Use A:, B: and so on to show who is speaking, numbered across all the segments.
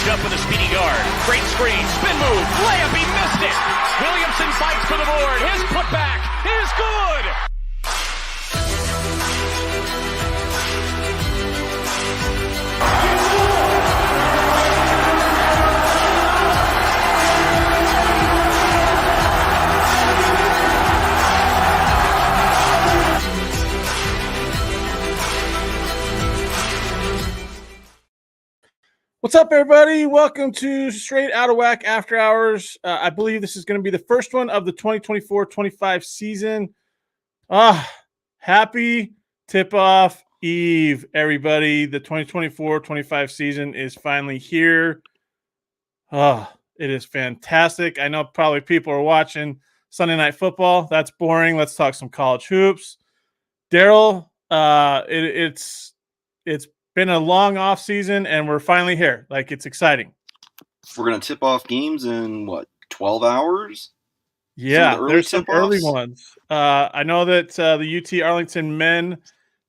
A: up with a speedy guard. Great screen, spin move, layup, he missed it. Williamson fights for the board. His putback is good.
B: What's up, everybody? Welcome to Straight Outta WAC After Hours. I believe this is going to be the first one of the 2024-25 season. Happy tip-off eve, everybody. The 2024-25 season is finally here. It is fantastic. I know probably people are watching Sunday Night Football. That's boring. Let's talk some college hoops. Daryl, it's been a long off season and we're finally here. Like, it's exciting.
C: We're going to tip off games in 12 hours?
B: Yeah, there's some early ones. I know that the UT Arlington men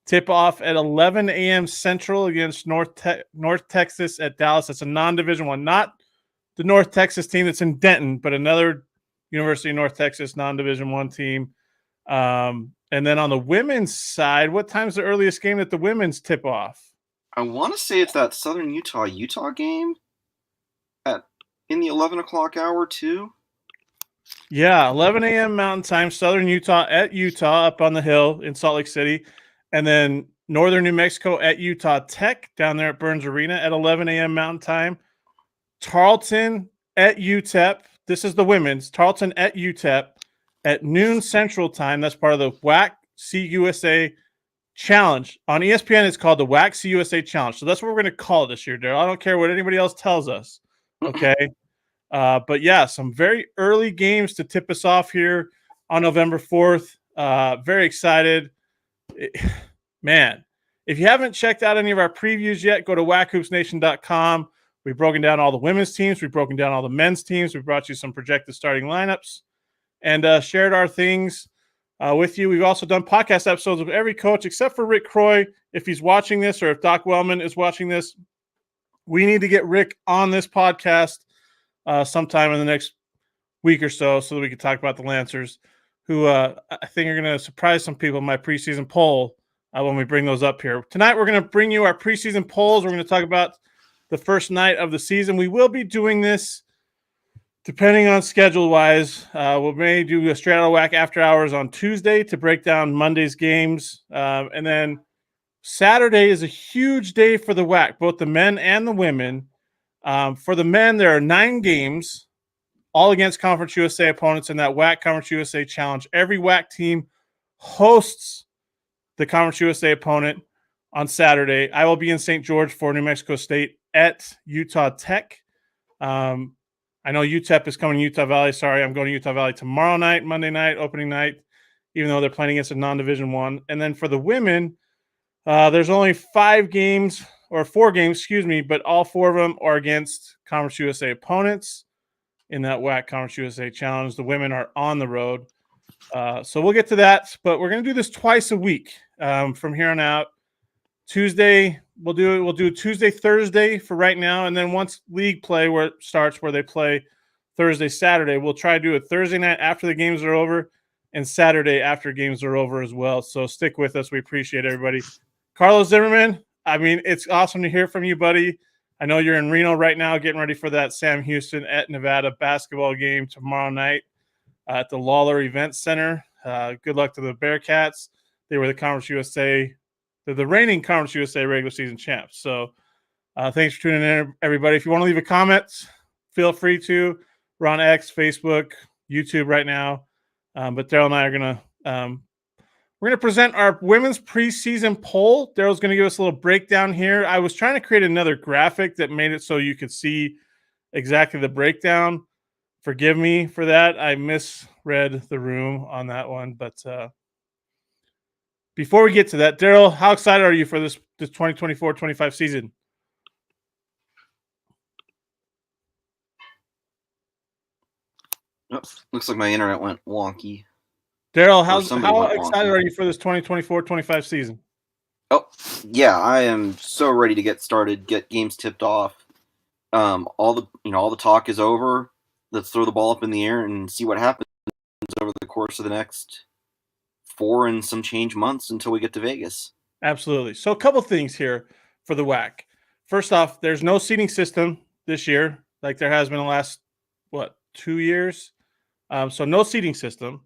B: tip off at 11 a.m. Central against North Texas at Dallas. That's a non-division one, not the North Texas team that's in Denton, but another University of North Texas non-division one team. And then on the women's side, what time's the earliest game that the women's tip off?
C: I want to say it's that Southern Utah game in the 11 o'clock hour too.
B: Yeah, 11 a.m. Mountain Time, Southern Utah at Utah up on the hill in Salt Lake City. And then Northern New Mexico at Utah Tech down there at Burns Arena at 11 a.m. Mountain Time. Tarleton at UTEP. This is the women's. Tarleton at UTEP at noon Central Time. That's part of the WAC CUSA Challenge. On ESPN, it's called the WAC CUSA Challenge. So that's what we're going to call it this year, Daryl. I don't care what anybody else tells us. Okay. But yeah, some very early games to tip us off here on November 4th. Very excited. Man, if you haven't checked out any of our previews yet, go to WACHoopsNation.com. We've broken down all the women's teams. We've broken down all the men's teams. We brought you some projected starting lineups and shared our things with you. We've also done podcast episodes with every coach except for Rick Croy. If he's watching this or if Doc Wellman is watching this, we need to get Rick on this podcast sometime in the next week or so that we can talk about the Lancers, who I think are going to surprise some people in my preseason poll when we bring those up here. Tonight, we're going to bring you our preseason polls. We're going to talk about the first night of the season. We will be doing this depending on schedule-wise. We may do a Straight Outta WAC After Hours on Tuesday to break down Monday's games. And then Saturday is a huge day for the WAC, both the men and the women. For the men, there are 9 games, all against Conference USA opponents in that WAC Conference USA Challenge. Every WAC team hosts the Conference USA opponent on Saturday. I will be in St. George for New Mexico State at Utah Tech. I know UTEP is coming to Utah Valley. Sorry, I'm going to Utah Valley tomorrow night, Monday night, opening night, even though they're playing against a non-division one. And then for the women, there's only 4 games, but all 4 of them are against Conference USA opponents in that WAC Conference USA Challenge. The women are on the road. So we'll get to that, but we're going to do this twice a week from here on out. Tuesday, we'll do Tuesday, Thursday for right now, and then once league play where it starts, where they play Thursday, Saturday, we'll try to do it Thursday night after the games are over and Saturday after games are over as well. So stick with us. We appreciate everybody. Carlos Zimmerman, I mean, it's awesome to hear from you, buddy. I know you're in Reno right now getting ready for that Sam Houston at Nevada basketball game tomorrow night at the Lawler Event Center. Good luck to the Bearcats. They were the Conference USA. They're the reigning Conference USA regular season champs. So thanks for tuning in, everybody. If you want to leave a comment, feel free to. We're on X, Facebook, YouTube right now. But Daryl and I are going to we're going to present our women's preseason poll. Daryl's going to give us a little breakdown here. I was trying to create another graphic that made it so you could see exactly the breakdown. Forgive me for that. I misread the room on that one. But before we get to that, Daryl, how excited are you for this 2024-25 season?
C: Oh, looks like my internet went wonky.
B: Daryl, how excited are you for this 2024-25 season?
C: Oh, yeah, I am so ready to get started, get games tipped off. all the talk is over. Let's throw the ball up in the air and see what happens over the course of the next 4 and some change months until we get to Vegas.
B: Absolutely. So a couple things here for the WAC. First off, there's no seating system this year like there has been the last, 2 years. So no seating system.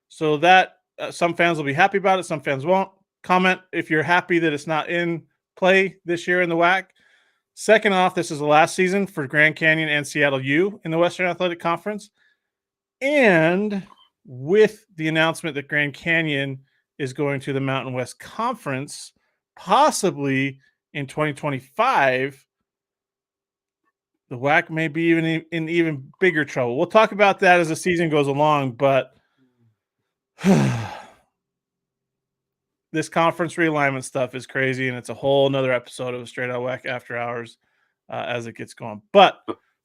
B: So that some fans will be happy about it. Some fans won't. Comment if you're happy that it's not in play this year in the WAC. Second off, this is the last season for Grand Canyon and Seattle U in the Western Athletic Conference. And with the announcement that Grand Canyon is going to the Mountain West Conference, possibly in 2025, the WAC may be in even bigger trouble. We'll talk about that as the season goes along, but this conference realignment stuff is crazy, and it's a whole nother episode of Straight Out WAC After Hours as it gets going. But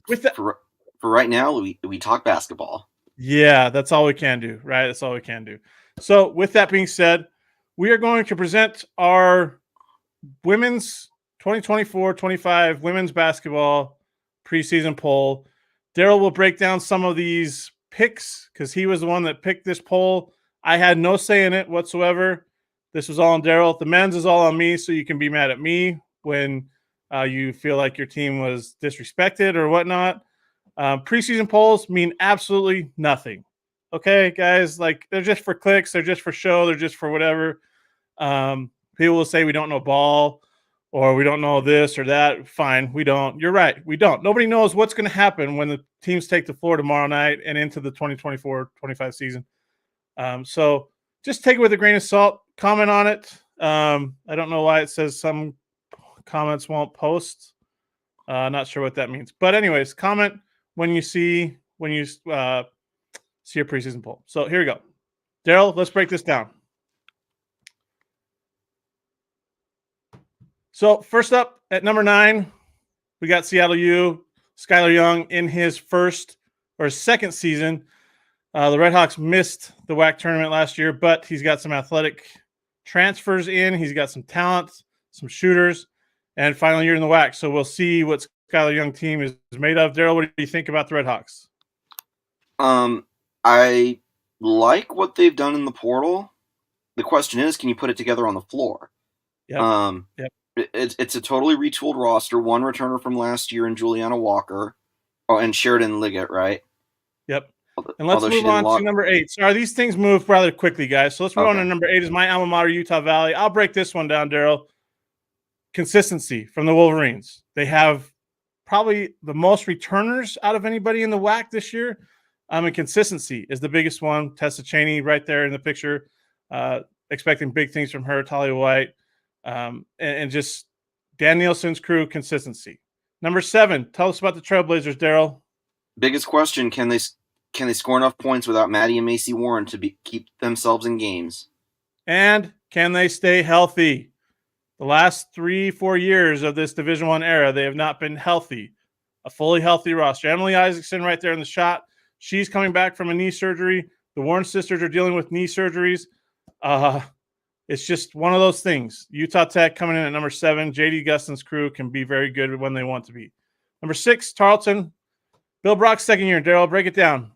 B: with that,
C: for right now, we talk basketball.
B: Yeah, that's all we can do, right? That's all we can do. So with that being said, we are going to present our women's 2024-25 women's basketball preseason poll. Daryl will break down some of these picks because he was the one that picked this poll. I had no say in it whatsoever. This was all on Daryl. The men's is all on me, so you can be mad at me when you feel like your team was disrespected or whatnot. Preseason polls mean absolutely nothing. Okay, guys, like they're just for clicks, they're just for show, they're just for whatever. People will say we don't know ball or we don't know this or that. Fine, we don't. You're right, we don't. Nobody knows what's going to happen when the teams take the floor tomorrow night and into the 2024-25 season. So just take it with a grain of salt. Comment on it. I don't know why it says some comments won't post. Not sure what that means. But anyways, comment when you see your preseason poll. So here we go. Daryl, let's break this down. So first up at number 9, we got Seattle U, Skylar Young in his first or second season. The Redhawks missed the WAC tournament last year, but he's got some athletic transfers in. He's got some talent, some shooters, and final year in the WAC. So we'll see what Skylar Young team is made of. Daryl, what do you think about the Redhawks?
C: I like what they've done in the portal. The question is, can you put it together on the floor?
B: Yep.
C: It's a totally retooled roster. One returner from last year in Juliana Walker. Oh, and Sheridan Liggett, right?
B: Yep. And let's move on to number 8. Sorry, these things move rather quickly, guys. So let's move on to number 8 is my alma mater, Utah Valley. I'll break this one down, Daryl. Consistency from the Wolverines. They have probably the most returners out of anybody in the WAC this year. And consistency is the biggest one. Tessa Chaney right there in the picture. Expecting big things from her, Talia White. And just Dan Nielsen's crew, consistency. Number 7, tell us about the Trailblazers, Daryl.
C: Biggest question, can they score enough points without Maddie and Macy Warren to keep themselves in games? And
B: can they stay healthy? The last 3-4 years of this Division I era, they have not been healthy. A fully healthy roster. Emily Isaacson right there in the shot. She's coming back from a knee surgery. The Warren sisters are dealing with knee surgeries. It's just one of those things. Utah Tech coming in at number 7. J.D. Gustin's crew can be very good when they want to be. Number 6, Tarleton. Bill Brock's second year. Daryl, break it down.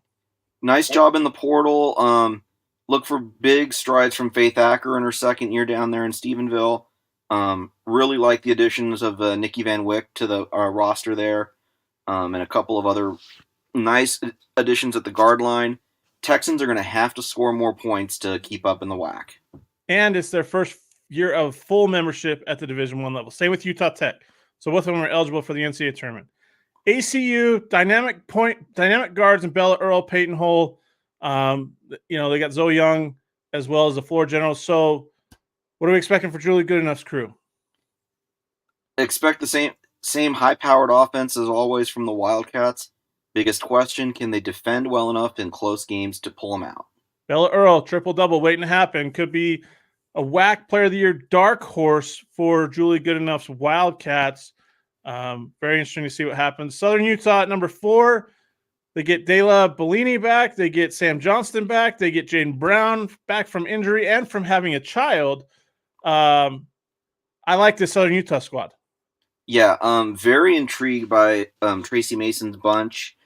C: Nice job in the portal. Look for big strides from Faith Acker in her second year down there in Stephenville. Really like the additions of Nikki Van Wyck to the roster there, and a couple of other nice additions at the guard line. Texans are going to have to score more points to keep up in the WAC.
B: And it's their first year of full membership at the Division I level. Same with Utah Tech. So both of them are eligible for the NCAA tournament. ACU, dynamic guards in Bella Earl, Peyton Hole. They got Zoe Young as well as the floor general. So what are we expecting for Julie Goodenough's crew?
C: Expect the same high-powered offense as always from the Wildcats. Biggest question, can they defend well enough in close games to pull them out?
B: Bella Earl, triple-double waiting to happen. Could be a WAC Player of the Year dark horse for Julie Goodenough's Wildcats. Very interesting to see what happens. Southern Utah at number 4. They get Dela Bellini back. They get Sam Johnston back. They get Jaden Brown back from injury and from having a child. I like this Southern Utah squad.
C: Yeah, very intrigued by Tracy Mason's bunch.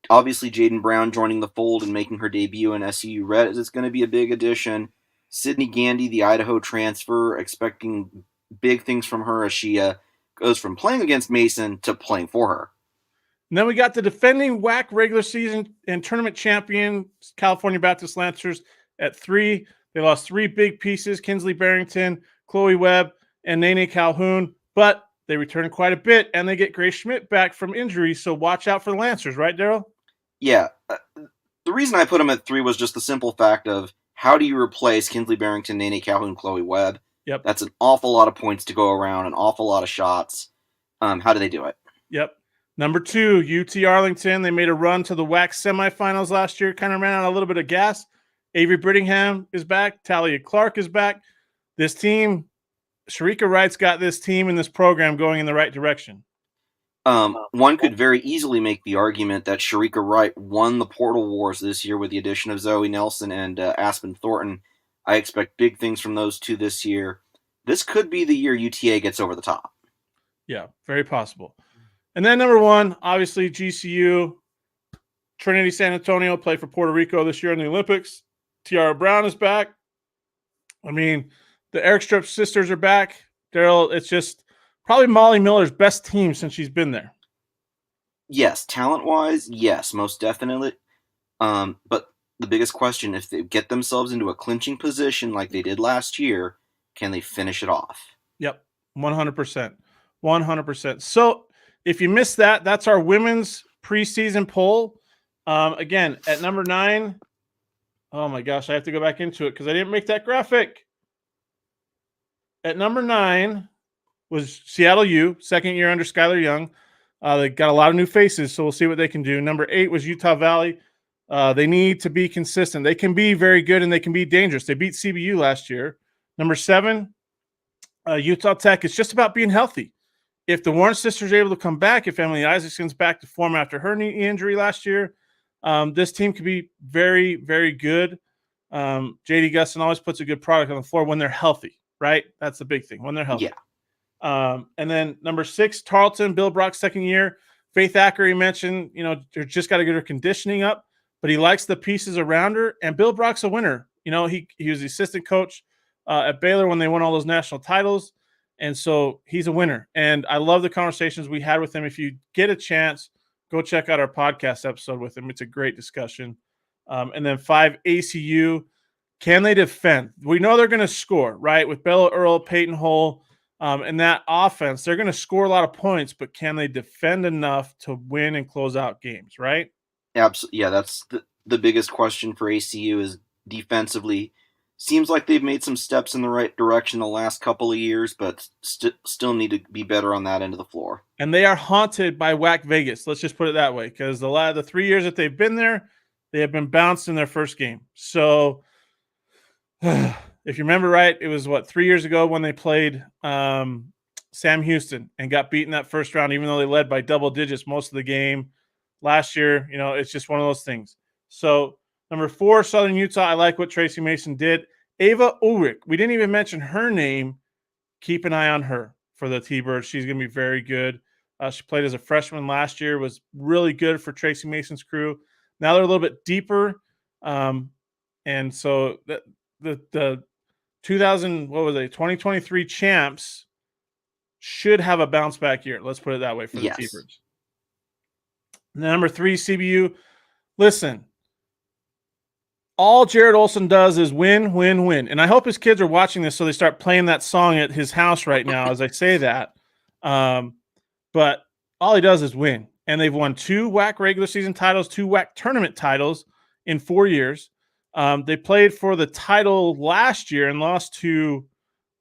C: Obviously, Jaden Brown joining the fold and making her debut in SU Red is going to be a big addition. Sydney Gandy, the Idaho transfer, expecting big things from her as she goes from playing against Mason to playing for her.
B: And then we got the defending WAC regular season and tournament champion, California Baptist Lancers, at 3. They lost 3 big pieces, Kinsley Barrington, Chloe Webb, and Nene Calhoun. But they returned quite a bit, and they get Grace Schmidt back from injury, so watch out for the Lancers, right, Daryl?
C: Yeah. The reason I put them at 3 was just the simple fact of how do you replace Kinsley Barrington, Nene Calhoun, Chloe Webb?
B: Yep.
C: That's an awful lot of points to go around, an awful lot of shots. How do they do it?
B: Yep. Number 2, UT Arlington. They made a run to the WAC semifinals last year, kind of ran out a little bit of gas. Avery Brittingham is back. Talia Clark is back. This team, Sharika Wright's got this team and this program going in the right direction.
C: One could very easily make the argument that Sharika Wright won the Portal Wars this year with the addition of Zoe Nelson and Aspen Thornton. I expect big things from those two this year. This could be the year UTA gets over the top.
B: Yeah, very possible. And then number 1, obviously GCU. Trinity San Antonio played for Puerto Rico this year in the Olympics. Tiara Brown is back. I mean, the Eric Strip sisters are back. Daryl, it's just probably Molly Miller's best team since she's been there.
C: Yes, talent-wise, yes, most definitely. But the biggest question, if they get themselves into a clinching position like they did last year, can they finish it off?
B: Yep, 100%. 100%. So if you missed that, that's our women's preseason poll. Again, at number 9, oh my gosh, I have to go back into it because I didn't make that graphic. At number 9 was Seattle U, second year under Skylar Young. They got a lot of new faces, so we'll see what they can do. Number 8 was Utah Valley. They need to be consistent. They can be very good and they can be dangerous. They beat CBU last year. Number 7, Utah Tech. It's just about being healthy. If the Warren sisters are able to come back, if Emily Isaacson's back to form after her knee injury last year, this team could be very, very good. JD Gustin always puts a good product on the floor when they're healthy, right? That's the big thing, when they're healthy.
C: Yeah.
B: And then number 6, Tarleton, Bill Brock's second year. Faith Acker, he mentioned, they're just got to get her conditioning up, but he likes the pieces around her. And Bill Brock's a winner. He was the assistant coach at Baylor when they won all those national titles. And so he's a winner. And I love the conversations we had with him. If you get a chance, go check out our podcast episode with him. It's a great discussion. And then 5, ACU. Can they defend? We know they're going to score, right? With Bella Earl, Peyton Hull, and that offense, they're going to score a lot of points, but can they defend enough to win and close out games, right?
C: Absolutely. Yeah, that's the biggest question for ACU is defensively. Seems like they've made some steps in the right direction the last couple of years, but still need to be better on that end of the floor.
B: And they are haunted by WAC Vegas. Let's just put it that way, because the 3 years that they've been there, they have been bounced in their first game. So if you remember right, it was 3 years ago when they played Sam Houston and got beaten that first round, even though they led by double digits most of the game. Last year, it's just one of those things. So number 4, Southern Utah. I like what Tracy Mason did. Ava Ulrich. We didn't even mention her name. Keep an eye on her for the T-Birds. She's going to be very good. She played as a freshman last year, was really good for Tracy Mason's crew. Now they're a little bit deeper. And so the 2023 champs should have a bounce back year. Let's put it that way for the T-Birds. Number 3, CBU. Listen, all Jared Olson does is win, win, win. And I hope his kids are watching this so they start playing that song at his house right now as I say that. But all he does is win. And they've won 2 WAC regular season titles, 2 WAC tournament titles in 4 years. They played for the title last year and lost to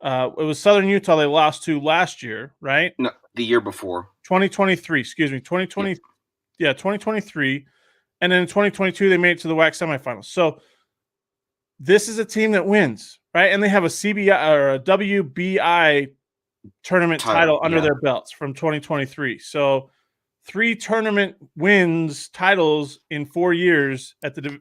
B: it was Southern Utah they lost to last year, right?
C: No, the year before.
B: 2023, excuse me. 2020. Yeah, 2023. And then in 2022, they made it to the WAC semifinals. So this is a team that wins, right? And they have a CBI or a WBI tournament title under their belts from 2023. So 3 tournament wins titles in 4 years at the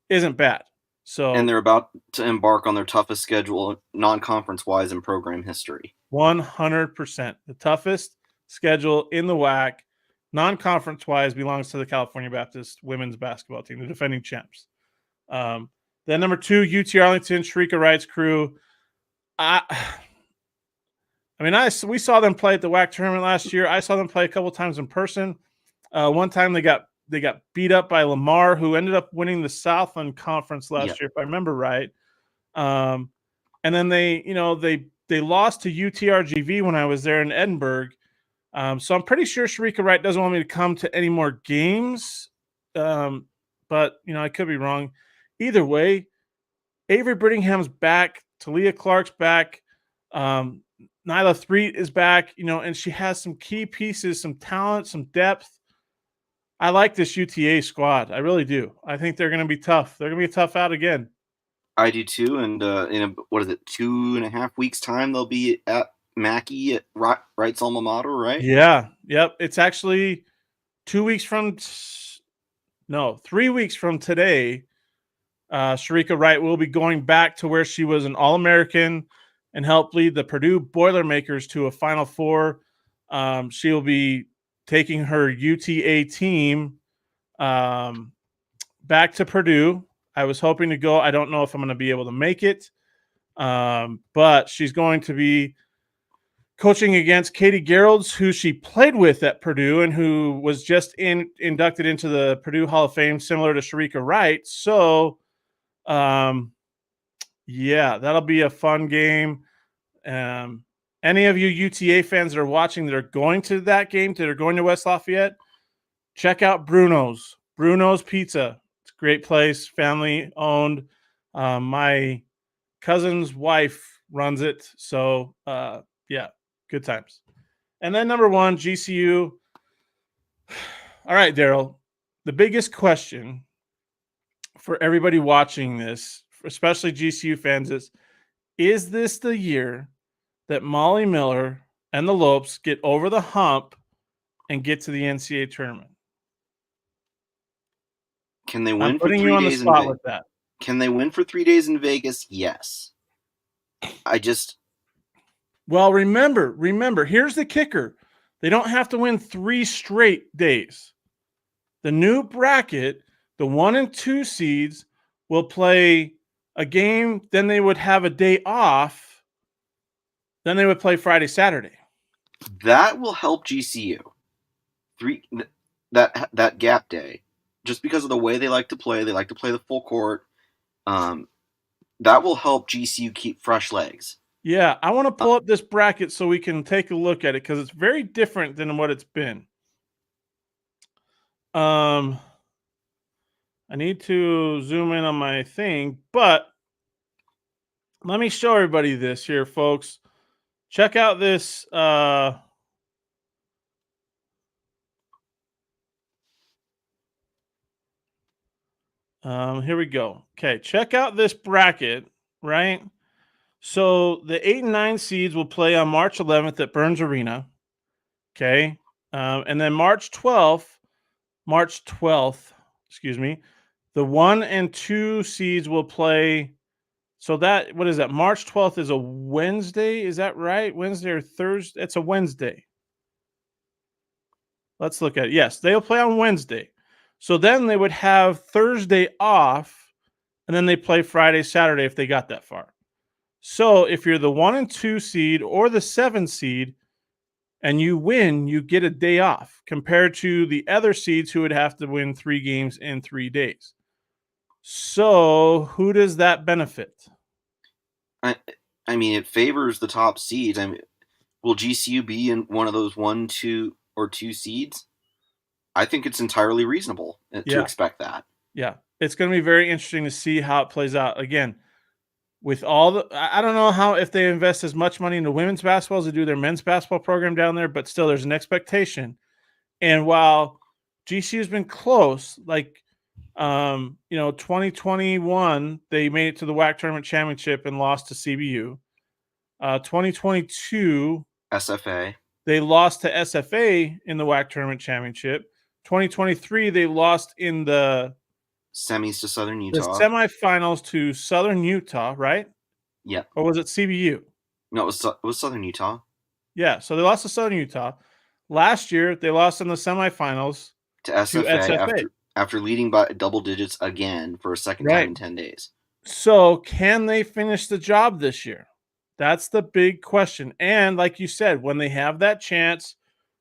B: isn't bad. So
C: and they're about to embark on their toughest schedule non-conference wise in program history.
B: 100%. The toughest schedule in the WAC, non-conference wise, belongs to the California Baptist women's basketball team, the defending champs. Then number 2, UT Arlington, Sharika Wright's crew. We saw them play at the WAC tournament last year. I saw them play a couple times in person. One time they got beat up by Lamar, who ended up winning the Southland Conference last year, if I remember right. And then they lost to UTRGV when I was there in Edinburgh. So I'm pretty sure Sharika Wright doesn't want me to come to any more games. But I could be wrong. Either way, Avery Brittingham's back. Talia Clark's back. Nyla Threet is back, and she has some key pieces, some talent, some depth. I like this UTA squad. I really do. I think they're going to be tough. They're going to be a tough out again.
C: I do too. And in 2.5 weeks' time, they'll be at Mackey at Wright's alma mater, right?
B: Yeah. Yep. It's actually 3 weeks from today. Sharika Wright will be going back to where she was an All-American and helped lead the Purdue Boilermakers to a Final Four. She'll be taking her UTA team back to Purdue. I was hoping to go. I don't know if I'm going to be able to make it, but she's going to be coaching against Katie Gerolds, who she played with at Purdue and who was just inducted into the Purdue Hall of Fame, similar to Sharika Wright. So, that'll be a fun game. Any of you UTA fans that are watching that are going to that game, that are going to West Lafayette, check out Bruno's Pizza. It's a great place, family owned. My cousin's wife runs it. So, good times. And then number 1, GCU. All right, Daryl, the biggest question for everybody watching this, especially GCU fans, is this the year that Molly Miller and the Lopes get over the hump and get to the NCAA tournament?
C: Can they win
B: I'm
C: for 3
B: putting you on the
C: days
B: spot with that.
C: Can they win for 3 days in Vegas? Yes.
B: Well, remember, here's the kicker. They don't have to win 3 straight days. The new bracket, the 1 and 2 seeds will play a game, then they would have a day off. Then they would play Friday, Saturday.
C: That will help GCU. That gap day, just because of the way they like to play the full court. That will help GCU keep fresh legs.
B: Yeah, I want to pull up this bracket so we can take a look at it because it's very different than what it's been. I need to zoom in on my thing, but let me show everybody this here, folks. Check out this. Here we go. Okay, check out this bracket, right? So the 8 and 9 seeds will play on March 11th at Burns Arena. Okay. And then March 12th, the 1 and 2 seeds will play. So what is that? March 12th is a Wednesday. Is that right? Wednesday or Thursday? It's a Wednesday. Let's look at it. Yes, they'll play on Wednesday. So then they would have Thursday off, and then they play Friday, Saturday if they got that far. So if you're the 1 and 2 seed or the 7 seed and you win, you get a day off compared to the other seeds who would have to win 3 games in 3 days. So who does that benefit?
C: I mean, it favors the top seeds. I mean, will GCU be in one of those 1, 2, or 2 seeds? I think it's entirely reasonable to expect that. Yeah.
B: It's going to be very interesting to see how it plays out. Again, with all I don't know if they invest as much money into women's basketball as they do their men's basketball program down there, but still there's an expectation. And while GCU has been close, 2021, they made it to the WAC tournament championship and lost to CBU. 2022,
C: SFA.
B: They lost to SFA in the WAC tournament championship. 2023, they lost in the
C: semis to Southern Utah.
B: The semifinals to Southern Utah, right?
C: Yeah.
B: Or was it CBU?
C: No, it was Southern Utah.
B: Yeah, so they lost to Southern Utah. Last year, they lost in the semifinals
C: To SFA,
B: SFA.
C: after leading by double digits again for a second time
B: Right.
C: in 10 days.
B: So can they finish the job this year? That's the big question. And like you said, when they have that chance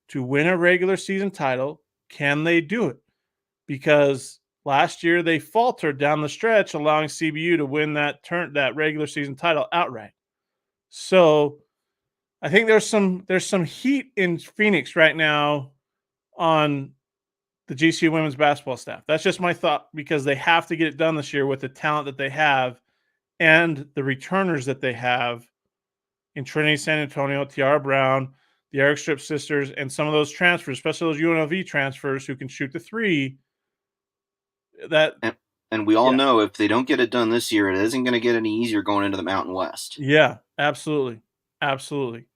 B: to win a regular season title, can they do it? Because last year they faltered down the stretch, allowing CBU to win that regular season title outright. So I think there's some heat in Phoenix right now on the GCU women's basketball staff. That's just my thought, because they have to get it done this year with the talent that they have and the returners that they have in Trinity San Antonio, Tiara Brown, the Eric Strip sisters, and some of those transfers, especially those UNLV transfers who can shoot the three.
C: And we all know if they don't get it done this year, it isn't going to get any easier going into the Mountain West.
B: Yeah, absolutely. Absolutely.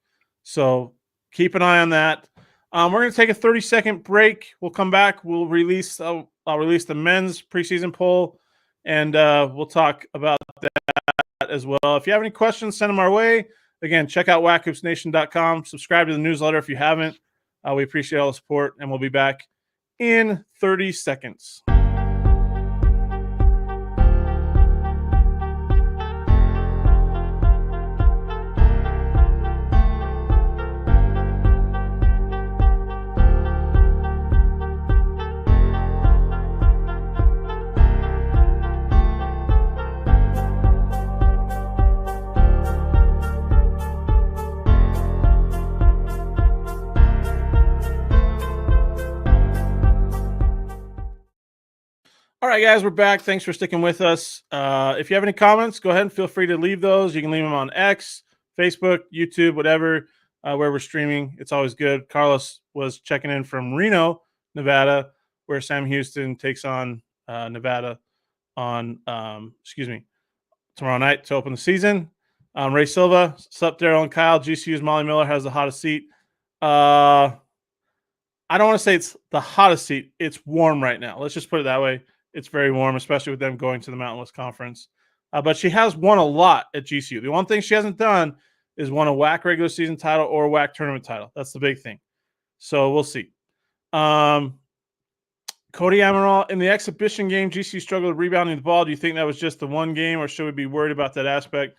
B: So keep an eye on that. We're going to take a 30-second break. We'll come back. We'll release. I'll release the men's preseason poll, and we'll talk about that as well. If you have any questions, send them our way. Again, check out WACHoopsNation.com. Subscribe to the newsletter if you haven't. We appreciate all the support, and we'll be back in 30 seconds. All right, guys, we're back. Thanks for sticking with us. If you have any comments, go ahead and feel free to leave those. You can leave them on X, Facebook, YouTube, whatever, where we're streaming. It's always good. Carlos was checking in from Reno, Nevada, where Sam Houston takes on Nevada on, tomorrow night to open the season. Ray Silva, sup, Daryl and Kyle. GCU's Molly Miller has the hottest seat. I don't want to say it's the hottest seat. It's warm right now. Let's just put it that way. It's very warm, especially with them going to the Mountain West Conference. But she has won a lot at GCU. The one thing she hasn't done is won a WAC regular season title or a WAC tournament title. That's the big thing. So we'll see. Cody Amaral, in the exhibition game, GCU struggled with rebounding the ball. Do you think that was just the one game, or should we be worried about that aspect?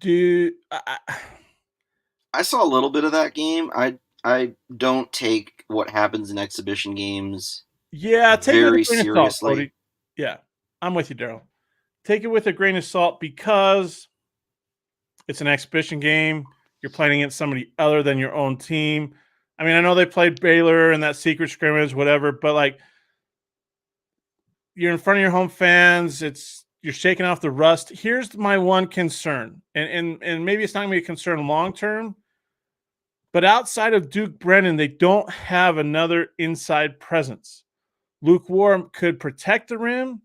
C: I saw a little bit of that game. I don't take what happens in exhibition games very seriously.
B: Salt, yeah, I'm with you, Daryl. Take it with a grain of salt, because it's an exhibition game. You're playing against somebody other than your own team. I mean, I know they played Baylor in that secret scrimmage, whatever, but like, you're in front of your home fans. You're shaking off the rust. Here's my one concern, and maybe it's not going to be a concern long term, but outside of Duke Brennan, they don't have another inside presence. Luke Warren could protect the rim,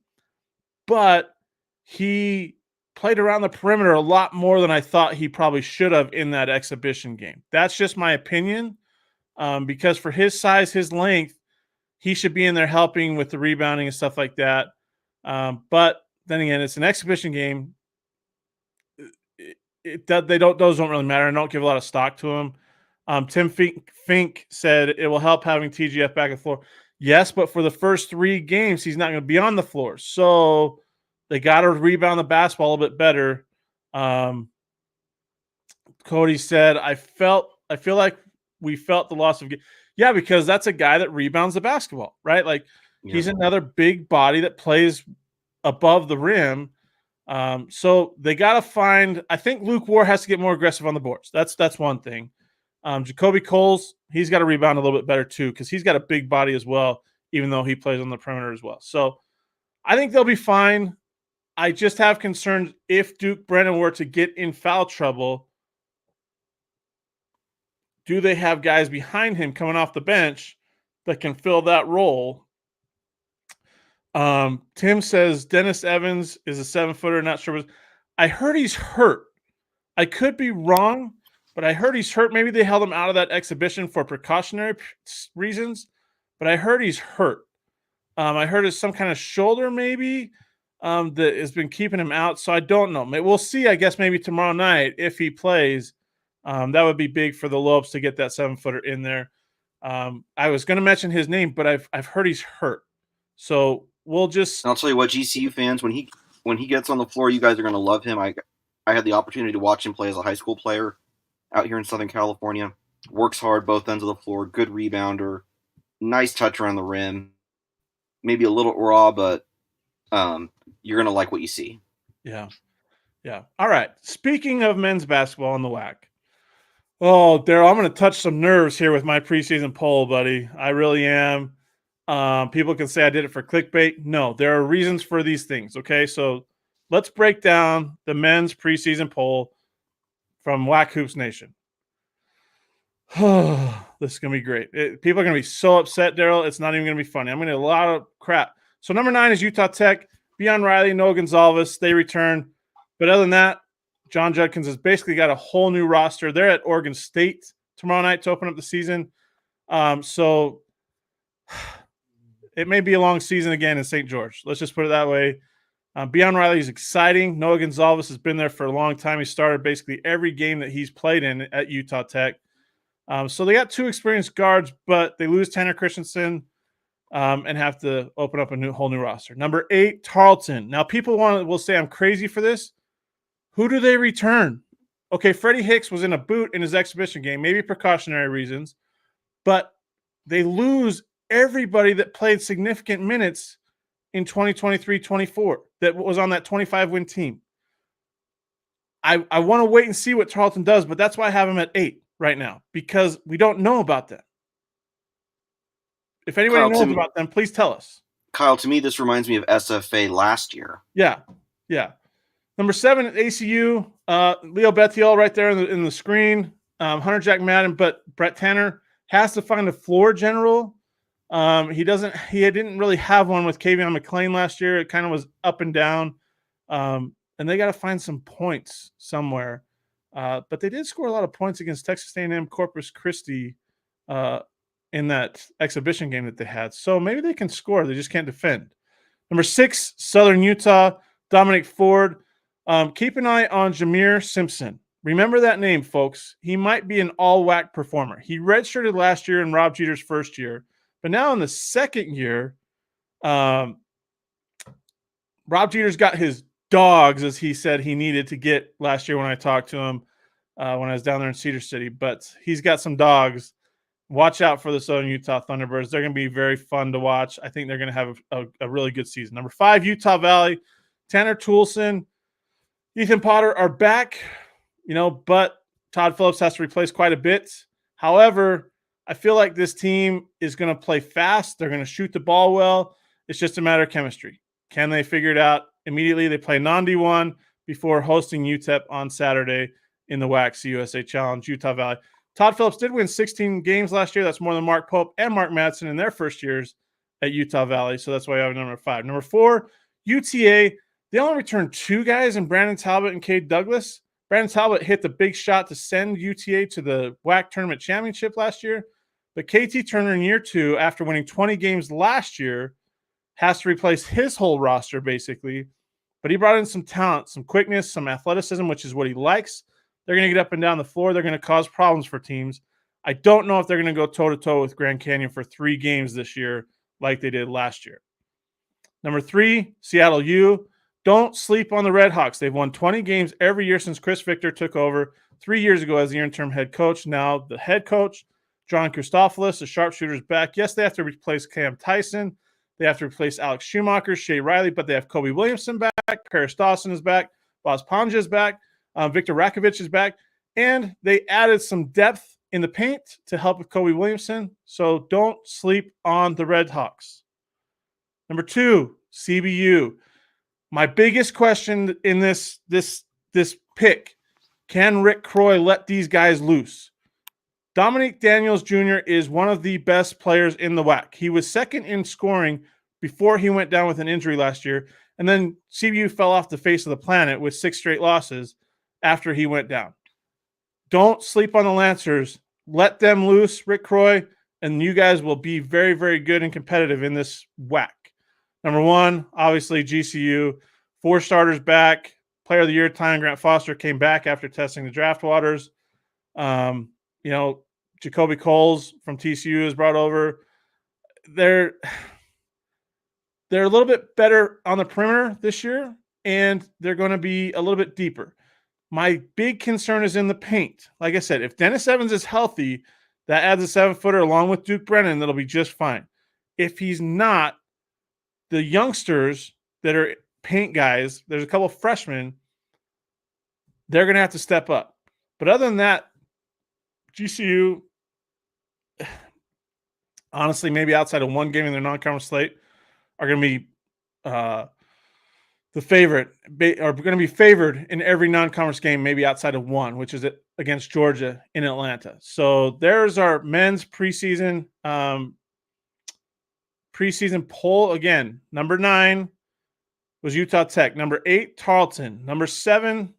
B: but he played around the perimeter a lot more than I thought he probably should have in that exhibition game. That's just my opinion, because for his size, his length, he should be in there helping with the rebounding and stuff like that. But then again, it's an exhibition game. Those don't really matter. I don't give a lot of stock to him. Tim Fink said it will help having TGF back at the floor. Yes, but for the first 3 games, he's not going to be on the floor. So they got to rebound the basketball a little bit better. Cody said, I feel like we felt the loss of game. Yeah, because that's a guy that rebounds the basketball, right? Like, he's another big body that plays above the rim. So they got to find – I think Luke War has to get more aggressive on the boards. That's one thing. Jacoby Coles, he's got to rebound a little bit better too, because he's got a big body as well, even though he plays on the perimeter as well. So I think they'll be fine. I just have concerns if Duke Brennan were to get in foul trouble, do they have guys behind him coming off the bench that can fill that role? Tim says Dennis Evans is a 7-footer. Not sure. I heard he's hurt. I could be wrong, but I heard he's hurt. Maybe they held him out of that exhibition for precautionary reasons, but I heard he's hurt. I heard it's some kind of shoulder maybe. that has been keeping him out. So I don't know. We'll see, I guess, maybe tomorrow night if he plays. That would be big for the Lopes to get that 7-footer in there. I was going to mention his name, but I've heard he's hurt. So we'll just.
C: I'll tell you what, GCU fans, when he gets on the floor, you guys are going to love him. I had the opportunity to watch him play as a high school player out here in Southern California. Works hard both ends of the floor. Good rebounder. Nice touch around the rim. Maybe a little raw, but you're going to like what you see.
B: Yeah. Yeah. All right. Speaking of men's basketball in the WAC. Oh, Daryl, I'm going to touch some nerves here with my preseason poll, buddy. I really am. People can say I did it for clickbait. No, there are reasons for these things. Okay. So let's break down the men's preseason poll from WAC Hoops Nation. This is going to be great. People are going to be so upset, Daryl. It's not even going to be funny. I'm going to get a lot of crap. So number 9 is Utah Tech. Beyond Riley, Noah Gonzalez, they return. But other than that, John Judkins has basically got a whole new roster. They're at Oregon State tomorrow night to open up the season. So it may be a long season again in St. George. Let's just put it that way. Beyond Riley is exciting. Noah Gonzalez has been there for a long time. He started basically every game that he's played in at Utah Tech. So they got 2 experienced guards, but they lose Tanner Christensen and have to open up a whole new roster. Number 8, Tarleton. Now, people will say I'm crazy for this. Who do they return? Okay, Freddie Hicks was in a boot in his exhibition game, maybe precautionary reasons, but they lose everybody that played significant minutes in 2023-24 that was on that 25-win team. I want to wait and see what Tarleton does, but that's why I have them at 8 right now, because we don't know about them. If anybody knows about them, please tell us.
C: Kyle, to me, this reminds me of SFA last year.
B: Yeah. Number 7 at ACU, Leo Bettiol right there in the screen. Hunter Jack Madden, but Brett Tanner has to find a floor general. He didn't really have one with Kavion McClain last year. It kind of was up and down. And they got to find some points somewhere. But they did score a lot of points against Texas A&M Corpus Christi in that exhibition game that they had. So maybe they can score. They just can't defend. Number 6, Southern Utah, Dominic Ford. Keep an eye on Jameer Simpson. Remember that name, folks. He might be an all-WAC performer. He redshirted last year in Rob Jeter's first year. But now in the second year, Rob Jeter's got his dogs, as he said he needed to get last year when I talked to him when I was down there in Cedar City. But he's got some dogs. Watch out for the Southern Utah Thunderbirds. They're going to be very fun to watch. I think they're going to have a really good season. Number 5, Utah Valley. Tanner Toolson, Ethan Potter are back, but Todd Phillips has to replace quite a bit. However, I feel like this team is going to play fast. They're going to shoot the ball well. It's just a matter of chemistry. Can they figure it out immediately? They play non-D1 before hosting UTEP on Saturday in the WAC CUSA Challenge, Utah Valley. Todd Phillips did win 16 games last year. That's more than Mark Pope and Mark Madsen in their first years at Utah Valley. So that's why I have number 5. Number 4, UTA. They only returned 2 guys in Brandon Talbot and Cade Douglas. Brandon Talbot hit the big shot to send UTA to the WAC Tournament Championship last year. But KT Turner in year 2, after winning 20 games last year, has to replace his whole roster, basically. But he brought in some talent, some quickness, some athleticism, which is what he likes. They're going to get up and down the floor. They're going to cause problems for teams. I don't know if they're going to go toe-to-toe with Grand Canyon for 3 games this year like they did last year. Number 3, Seattle U. Don't sleep on the Redhawks. They've won 20 games every year since Chris Victor took over 3 years ago as the interim head coach. Now the head coach, John Christophilus, the sharpshooter, is back. Yes, they have to replace Cam Tyson. They have to replace Alex Schumacher, Shea Riley, but they have Kobe Williamson back. Paris Dawson is back. Boz Panja is back. Victor Rakovic is back. And they added some depth in the paint to help with Kobe Williamson. So don't sleep on the Redhawks. Number 2, CBU. My biggest question in this pick, can Rick Croy let these guys loose? Dominique Daniels Jr. is one of the best players in the WAC. He was second in scoring before he went down with an injury last year. And then CBU fell off the face of the planet with 6 straight losses after he went down. Don't sleep on the Lancers. Let them loose, Rick Croy, and you guys will be very, very good and competitive in this WAC. Number 1, obviously GCU. 4 starters back. Player of the Year, Tyron Grant Foster, came back after testing the draft waters. Jacoby Coles from TCU is brought over. They're a little bit better on the perimeter this year, and they're going to be a little bit deeper. My big concern is in the paint. Like I said, if Dennis Evans is healthy, that adds a 7-footer along with Duke Brennan, that'll be just fine. If he's not, the youngsters that are paint guys, there's a couple of freshmen, they're going to have to step up. But other than that, GCU, honestly, maybe outside of one game in their non-conference slate, are going to be the favorite, are going to be favored in every non-conference game, maybe outside of one, which is against Georgia in Atlanta. So there's our men's preseason poll. Again, number 9 was Utah Tech. Number 8, Tarleton. Number 7,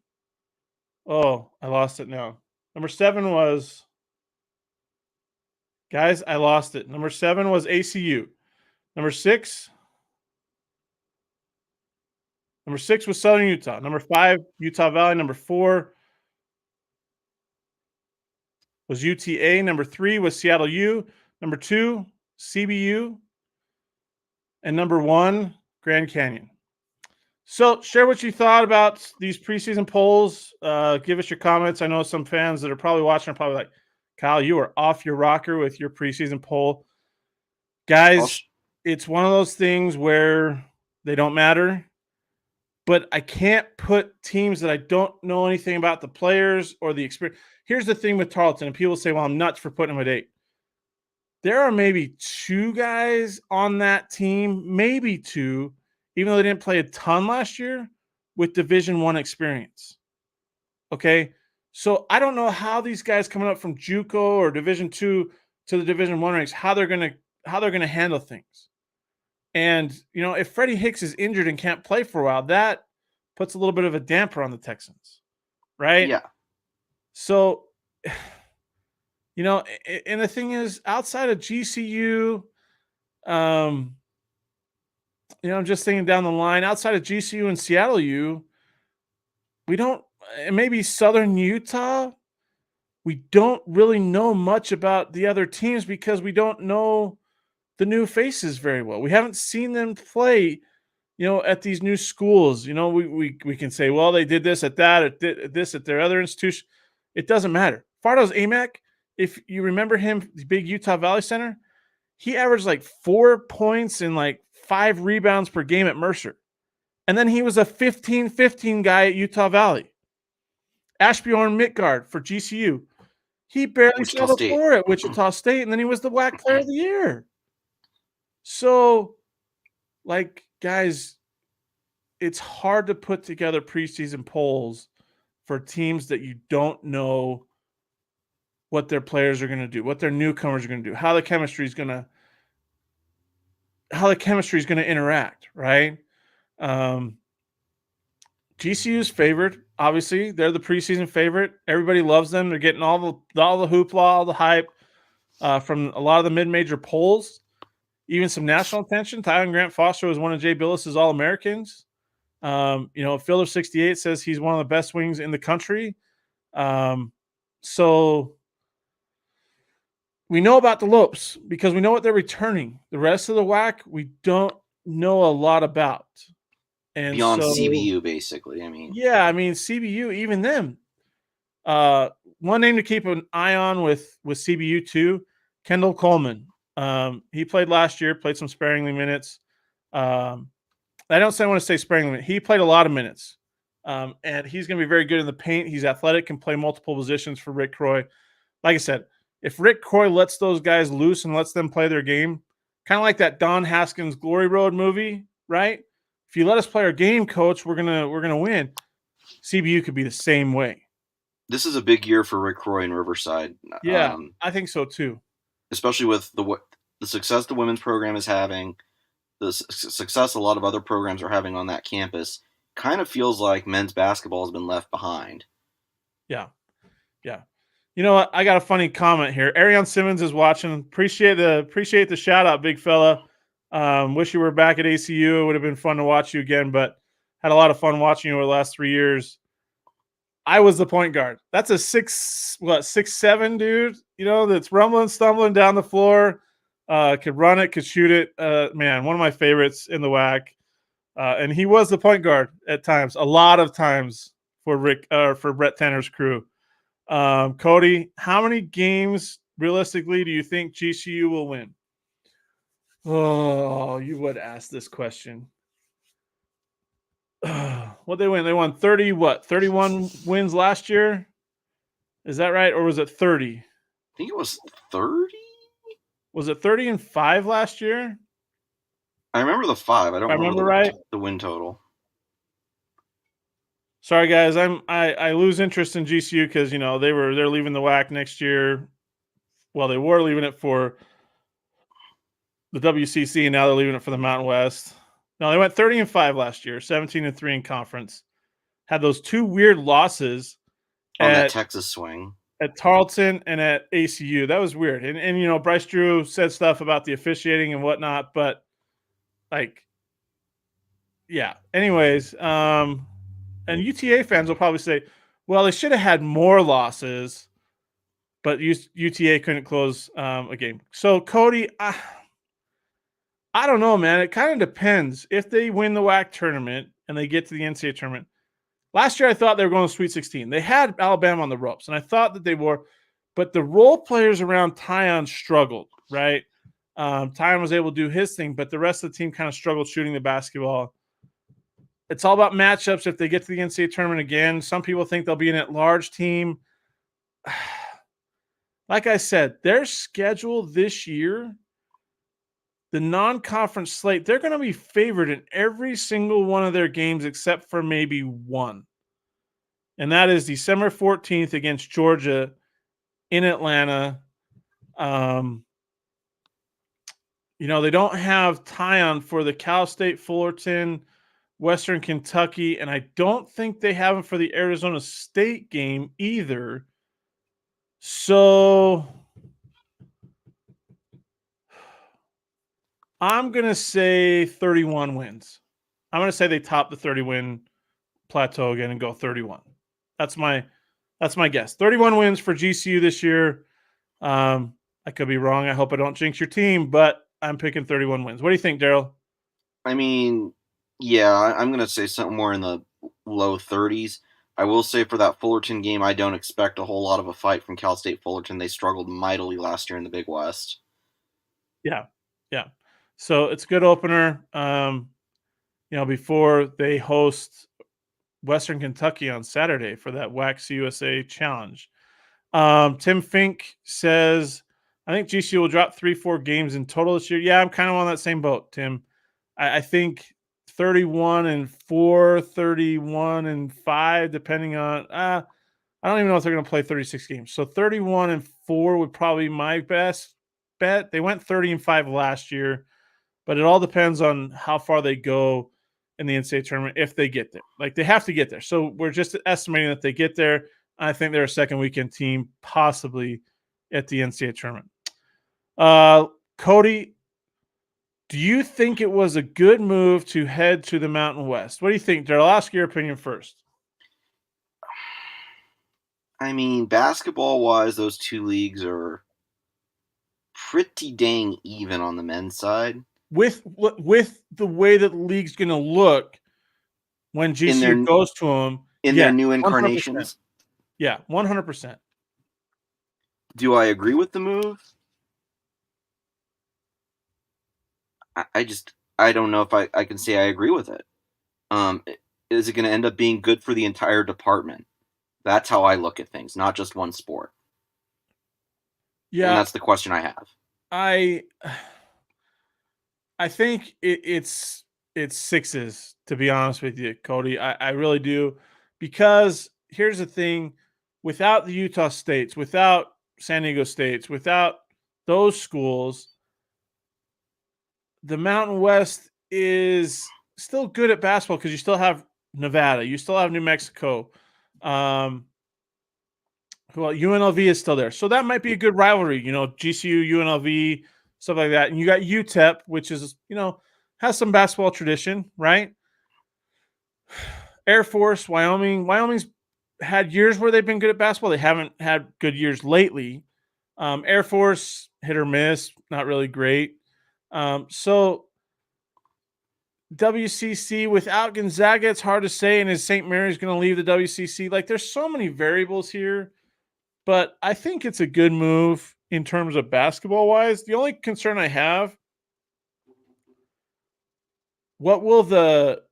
B: oh, I lost it now. Number 7 was, guys, I lost it. Number 7 was ACU. Number 6 was Southern Utah. Number 5, Utah Valley. Number 4 was UTA. Number 3 was Seattle U. Number 2, CBU. And number 1, Grand Canyon. So share what you thought about these preseason polls. Give us your comments. I know some fans that are probably watching are probably like, Kyle, you are off your rocker with your preseason poll. Guys, it's one of those things where they don't matter. But I can't put teams that I don't know anything about the players or the experience. Here's the thing with Tarleton, and people say, well, I'm nuts for putting them at 8. There are maybe 2 guys on that team, maybe 2, even though they didn't play a ton last year, with Division I experience. Okay? So I don't know how these guys coming up from JUCO or Division II to the Division I ranks, how they're gonna handle things. And, if Freddie Hicks is injured and can't play for a while, that puts a little bit of a damper on the Texans, right?
C: Yeah.
B: So, and the thing is, outside of GCU, I'm just thinking down the line, outside of GCU and Seattle U, we don't, and maybe Southern Utah, we don't really know much about the other teams because we don't know the new faces very well. We haven't seen them play, at these new schools. We can say, well, they did this at that, at this at their other institution. It doesn't matter. Fardos Amac, if you remember him, the big Utah Valley center, he averaged like 4 points and like 5 rebounds per game at Mercer. And then he was a 15-15 guy at Utah Valley. Ashbjorn Midtgaard for GCU. He barely saw the floor at Wichita State, and then he was the WAC Player of the Year. So, guys, it's hard to put together preseason polls for teams that you don't know what their players are going to do, what their newcomers are going to do, how the chemistry is going to interact, right? GCU's favored, obviously. They're the preseason favorite. Everybody loves them. They're getting all the hoopla, all the hype from a lot of the mid-major polls. Even some national attention. Tyron Grant Foster was one of Jay Billis's All-Americans. Fielder 68 says he's one of the best wings in the country. So we know about the Lopes because we know what they're returning. The rest of the WAC, we don't know a lot about. And
C: beyond CBU, basically.
B: CBU, even them. One name to keep an eye on with CBU too, Kendall Coleman. He played last year, played some sparingly minutes. I want to say sparingly minutes. He played a lot of minutes. And he's going to be very good in the paint. He's athletic, can play multiple positions for Rick Croy. Like I said, if Rick Croy lets those guys loose and lets them play their game, kind of like that Don Haskins Glory Road movie, right? If you let us play our game, coach, we're gonna win. CBU could be the same way.
C: This is a big year for Rick Croy in Riverside.
B: Yeah, I think so too.
C: Especially with the success the women's program is having, the success a lot of other programs are having on that campus. Kind of feels like men's basketball has been left behind.
B: Yeah. You know what? I got a funny comment here. Arion Simmons is watching. Appreciate the shout out, big fella. Wish you were back at ACU. It would have been fun to watch you again, but Had a lot of fun watching you over the last 3 years. I was the point guard. That's a 6'7" dude, that's rumbling, stumbling down the floor. Could run it, could shoot it. Man, one of my favorites in the WAC. And he was the point guard at times, a lot of times for Brett Tanner's crew. Cody, how many games realistically do you think GCU will win? Oh, you would ask this question. What they win? They won 31 wins last year? Is that right? Or was it 30?
C: I think it was 30.
B: Was it 30-5 last year?
C: I remember the 5. I don't remember
B: right.
C: The win total.
B: Sorry, guys. I lose interest in GCU because they're leaving the WAC next year. Well, they were leaving it for the WCC, and now they're leaving it for the Mountain West. No, they went 30-5 last year, 17-3 in conference. Had those 2 weird losses
C: on that Texas swing
B: at Tarleton and at ACU. That was weird. And Bryce Drew said stuff about the officiating and whatnot, but yeah. Anyways, and UTA fans will probably say, well, they should have had more losses, but UTA couldn't close a game. So, Cody, I don't know, man. It kind of depends. If they win the WAC tournament and they get to the NCAA tournament. Last year, I thought they were going to Sweet 16. They had Alabama on the ropes, and I thought that they were. But the role players around Tyon struggled, right? Tyon was able to do his thing, but the rest of the team kind of struggled shooting the basketball. It's all about matchups if they get to the NCAA tournament again. Some people think they'll be an at-large team. Like I said, their schedule this year, the non-conference slate, they're going to be favored in every single one of their games except for maybe one. And that is December 14th against Georgia in Atlanta. They don't have Tyon for the Cal State Fullerton, Western Kentucky, and I don't think they have him for the Arizona State game either. So I'm going to say 31 wins. I'm going to say they top the 30-win plateau again and go 31. That's my guess. 31 wins for GCU this year. I could be wrong. I hope I don't jinx your team, but I'm picking 31 wins. What do you think, Daryl?
C: I mean, yeah, I'm going to say something more in the low 30s. I will say for that Fullerton game, I don't expect a whole lot of a fight from Cal State Fullerton. They struggled mightily last year in the Big West.
B: Yeah. So it's a good opener. Before they host Western Kentucky on Saturday for that WAC USA Challenge. Tim Fink says, I think GCU will drop 3-4 games in total this year. Yeah, I'm kind of on that same boat, Tim. I think 31-4, 31-5, depending on I don't even know if they're going to play 36 games. So 31-4 would probably be my best bet. They went 30-5 last year, but it all depends on how far they go in the NCAA tournament if they get there. They have to get there. So we're just estimating that they get there. I think they're a second weekend team, possibly at the NCAA tournament. Cody, do you think it was a good move to head to the Mountain West? What do you think, Daryl? I'll ask your opinion first.
C: I mean, basketball-wise, those 2 leagues are pretty dang even on the men's side.
B: With the way that the league's going to look when GCU goes to them.
C: In their new incarnations?
B: 100%. Yeah, 100%.
C: Do I agree with the move? I don't know if I can say I agree with it. Is it going to end up being good for the entire department? That's how I look at things, not just one sport. Yeah. And that's the question I have.
B: I think it's sixes, to be honest with you, Cody. I really do. Because here's the thing. Without the Utah States, without San Diego States, without those schools, the Mountain West is still good at basketball because you still have Nevada. You still have New Mexico. UNLV is still there. So that might be a good rivalry, GCU, UNLV, stuff like that. And you got UTEP, which is, has some basketball tradition, right? Air Force, Wyoming. Wyoming's had years where they've been good at basketball. They haven't had good years lately. Air Force, hit or miss, not really great. So WCC without Gonzaga, it's hard to say. And is St. Mary's going to leave the WCC? Like, there's so many variables here, but I think it's a good move in terms of basketball wise. The only concern I have, what will the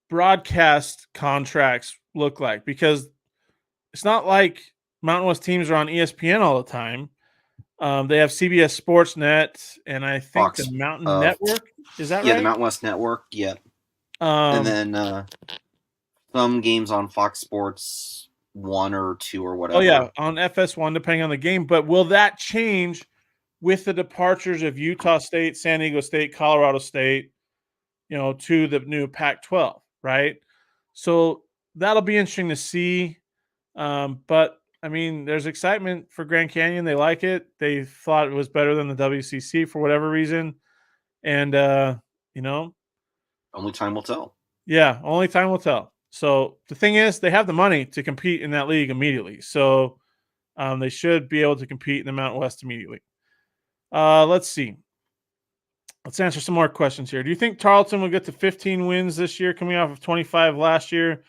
B: broadcast contracts look like? Because it's not like Mountain West teams are on ESPN all the time. They have CBS Sports Net, and I think
C: Fox,
B: the Mountain Network. Is that right?
C: Yeah, the Mountain West Network. Yeah. And then some games on Fox Sports 1 or 2 or whatever.
B: Oh, yeah, on FS1, depending on the game. But will that change with the departures of Utah State, San Diego State, Colorado State, to the new Pac-12, right? So that'll be interesting to see. But I mean, there's excitement for Grand Canyon. They like it. They thought it was better than the WCC for whatever reason. And,
C: only time will tell.
B: Yeah, only time will tell. So the thing is, they have the money to compete in that league immediately. So they should be able to compete in the Mountain West immediately. Let's see. Let's answer some more questions here. Do you think Tarleton will get to 15 wins this year, coming off of 25 last year?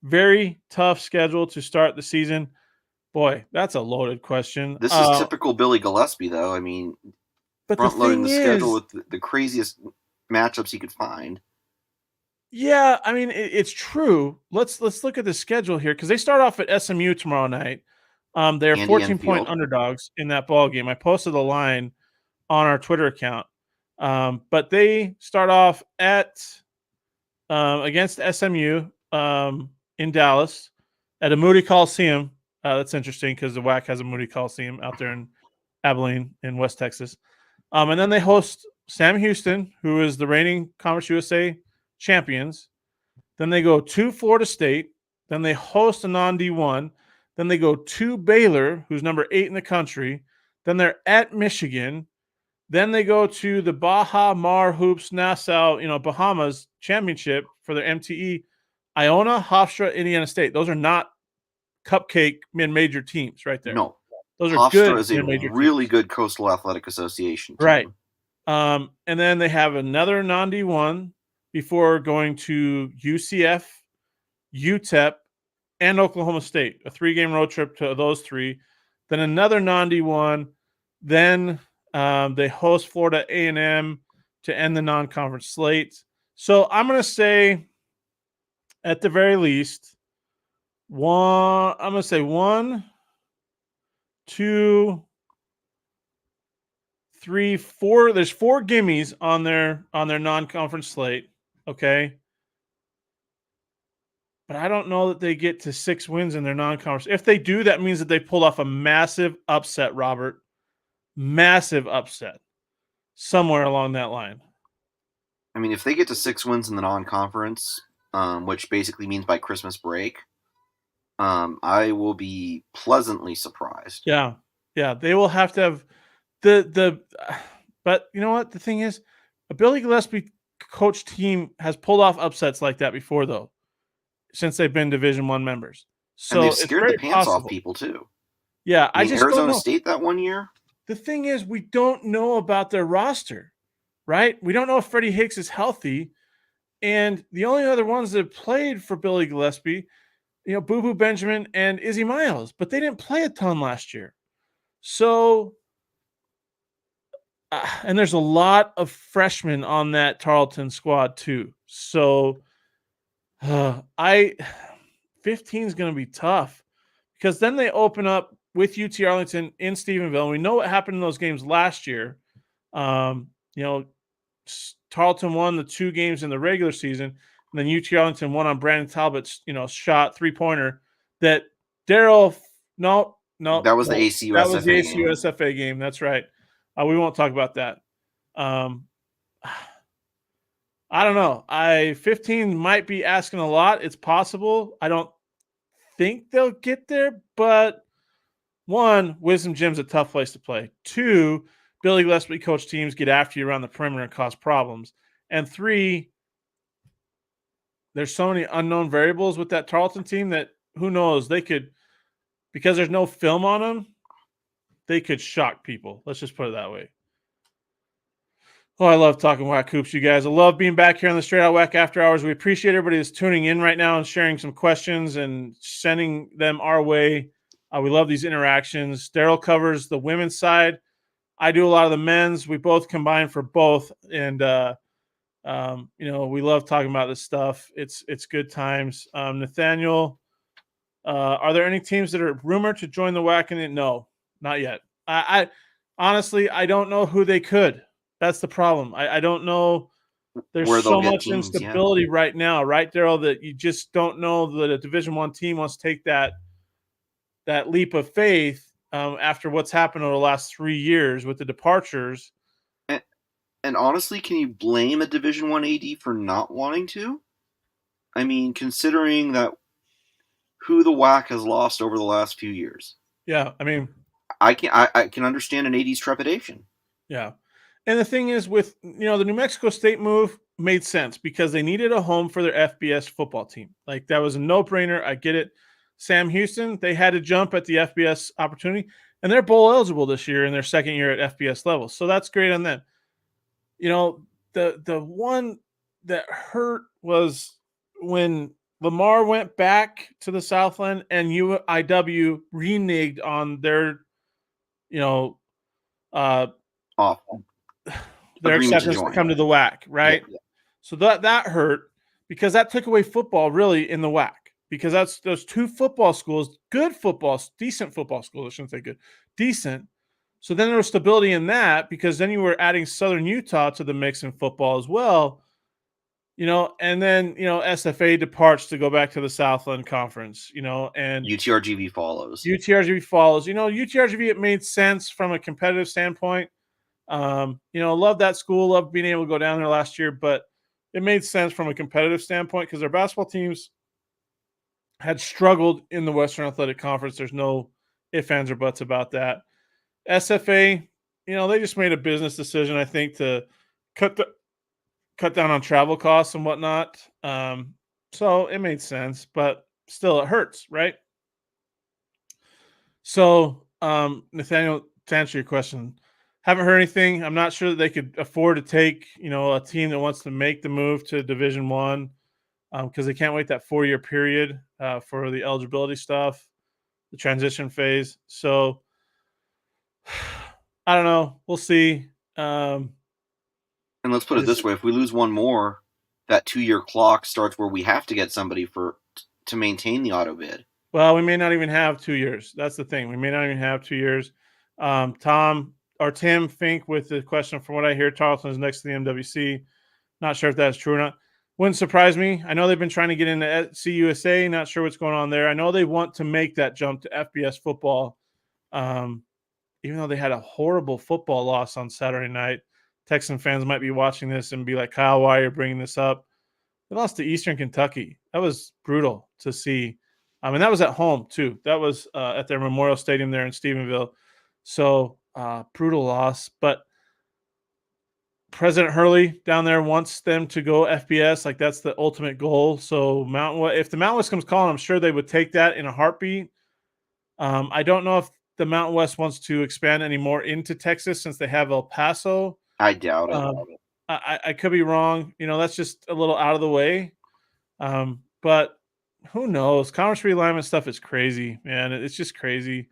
B: Very tough schedule to start the season. Boy, that's a loaded question.
C: This is typical Billy Gillespie, though. I mean, front-loading the schedule with the craziest matchups you could find.
B: Yeah, I mean, it's true. Let's look at the schedule here, because they start off at SMU tomorrow night. They're 14-point underdogs in that ball game. I posted a line on our Twitter account. But they start off against SMU in Dallas at a Moody Coliseum. That's interesting because the WAC has a Moody Coliseum out there in Abilene in West Texas. And then they host Sam Houston, who is the reigning Conference USA champions. Then they go to Florida State. Then they host a non-D1. Then they go to Baylor, who's number 8 in the country. Then they're at Michigan. Then they go to the Baja Mar Hoops Nassau, Bahamas championship for their MTE. Iona, Hofstra, Indiana State. Those are not cupcake mid-major teams right there.
C: No.
B: Those are
C: Hofstra
B: good.
C: Is a really good Coastal Athletic Association team.
B: Right. And then they have another non-D1 before going to UCF, UTEP, and Oklahoma State. A 3-game road trip to those 3. Then another non-D1. Then they host Florida A&M to end the non-conference slate. So I'm going to say, at the very least, 1, 2, 3, 4. There's 4 gimmies on their non-conference slate. Okay. But I don't know that they get to 6 wins in their non-conference. If they do, that means that they pulled off a massive upset, Robert. Massive upset. Somewhere along that line.
C: I mean, if they get to 6 wins in the non-conference, which basically means by Christmas break, I will be pleasantly surprised.
B: Yeah. They will have to have but you know what? The thing is, a Billy Gillespie coach team has pulled off upsets like that before, though, since they've been Division I members. So
C: and they've scared the pants off people too.
B: Yeah, I just
C: Arizona State that one year.
B: The thing is, we don't know about their roster, right? We don't know if Freddie Hicks is healthy, and the only other ones that have played for Billy Gillespie, Boo Boo Benjamin and Izzy Miles, but they didn't play a ton last year. So, and there's a lot of freshmen on that Tarleton squad too. So, 15 is going to be tough, because then they open up with UT Arlington in Stephenville. And we know what happened in those games last year. Tarleton won the 2 games in the regular season, and then UT Arlington won on Brandon Talbot's, shot 3-pointer that Daryl. No,
C: that was the ACU.
B: That was the ACU SFA game. That's right. We won't talk about that. I don't know. 15 might be asking a lot. It's possible. I don't think they'll get there, but 1, Wisdom Gym's a tough place to play. 2, Billy Gillespie coach teams get after you around the perimeter and cause problems. And 3, there's so many unknown variables with that Tarleton team that who knows, they could, because there's no film on them, they could shock people. Let's just put it that way. Oh, I love talking WAC Hoops, you guys. I love being back here on the Straight Out WAC After Hours. We appreciate everybody that's tuning in right now and sharing some questions and sending them our way. We love these interactions. Daryl covers the women's side. I do a lot of the men's. We both combine for both. And, we love talking about this stuff. It's good times. Nathaniel, are there any teams that are rumored to join the WAC? No, not yet. I honestly, I don't know who they could. That's the problem. I don't know. There's so much instability right now, right, Daryl, that you just don't know that a Division I team wants to take that leap of faith after what's happened over the last 3 years with the departures.
C: And honestly, can you blame a Division I AD for not wanting to? I mean, considering that who the WAC has lost over the last few years.
B: Yeah, I mean,
C: I can understand an AD's trepidation.
B: Yeah. And the thing is, with the New Mexico State move made sense because they needed a home for their FBS football team. Like, that was a no-brainer. I get it. Sam Houston, they had to jump at the FBS opportunity, and they're bowl eligible this year in their second year at FBS level. So that's great on them. The one that hurt was when Lamar went back to the Southland and UIW reneged on their, their acceptance to come to the WAC, right? Yeah. So that hurt because that took away football really in the WAC, because that's those two football schools, good football, decent football schools. I shouldn't say good, decent. So then there was stability in that, because then you were adding Southern Utah to the mix in football as well, and then, SFA departs to go back to the Southland Conference, and
C: UTRGV follows.
B: UTRGV, it made sense from a competitive standpoint. Love that school, love being able to go down there last year, but it made sense from a competitive standpoint because their basketball teams had struggled in the Western Athletic Conference. There's no ifs, ands, or buts about that. SFA, they just made a business decision, I think, to cut down on travel costs and whatnot. So it made sense, but still it hurts, right? So, Nathaniel, to answer your question, haven't heard anything. I'm not sure that they could afford to take, a team that wants to make the move to Division I, because they can't wait that 4-year period for the eligibility stuff, the transition phase. So I don't know. We'll see.
C: And let's put it this way: if we lose one more, that 2-year clock starts where we have to get somebody to maintain the auto bid.
B: Well, we may not even have 2 years. That's the thing. We may not even have 2 years. Tim Fink with the question, from what I hear, Tarleton is next to the MWC. Not sure if that's true or not. Wouldn't surprise me. I know they've been trying to get into CUSA. Not sure what's going on there. I know they want to make that jump to FBS football, even though they had a horrible football loss on Saturday night. Texan fans might be watching this and be like, Kyle, why are you bringing this up? They lost to Eastern Kentucky. That was brutal to see. And that was at home, too. That was at their Memorial Stadium there in Stephenville. So, brutal loss. But President Hurley down there wants them to go FBS. Like, that's the ultimate goal. So, if the Mountain West comes calling, I'm sure they would take that in a heartbeat. I don't know if the Mountain West wants to expand any more into Texas since they have El Paso.
C: I doubt it.
B: I could be wrong. That's just a little out of the way. But who knows? Conference realignment stuff is crazy, man. It's just crazy.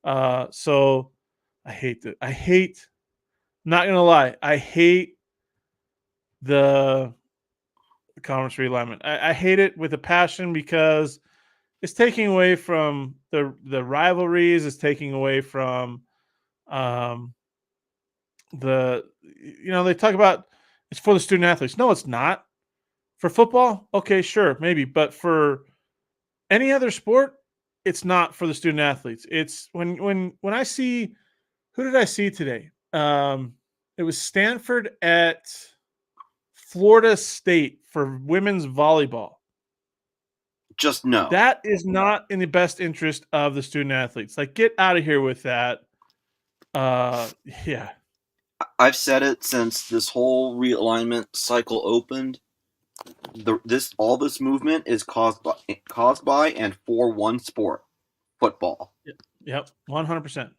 B: So I hate that. Not going to lie, I hate the conference realignment. I hate it with a passion because it's taking away from the rivalries. It's taking away from they talk about it's for the student athletes. No, it's not. For football, okay, sure, maybe, but for any other sport, it's not for the student athletes. It's when I see, who did I see today? It was Stanford at Florida State for women's volleyball.
C: Just no.
B: That is not in the best interest of the student athletes. Like, get out of here with that. Yeah.
C: I've said it since this whole realignment cycle opened. all this movement is caused by and for one sport, football.
B: Yep, 100%.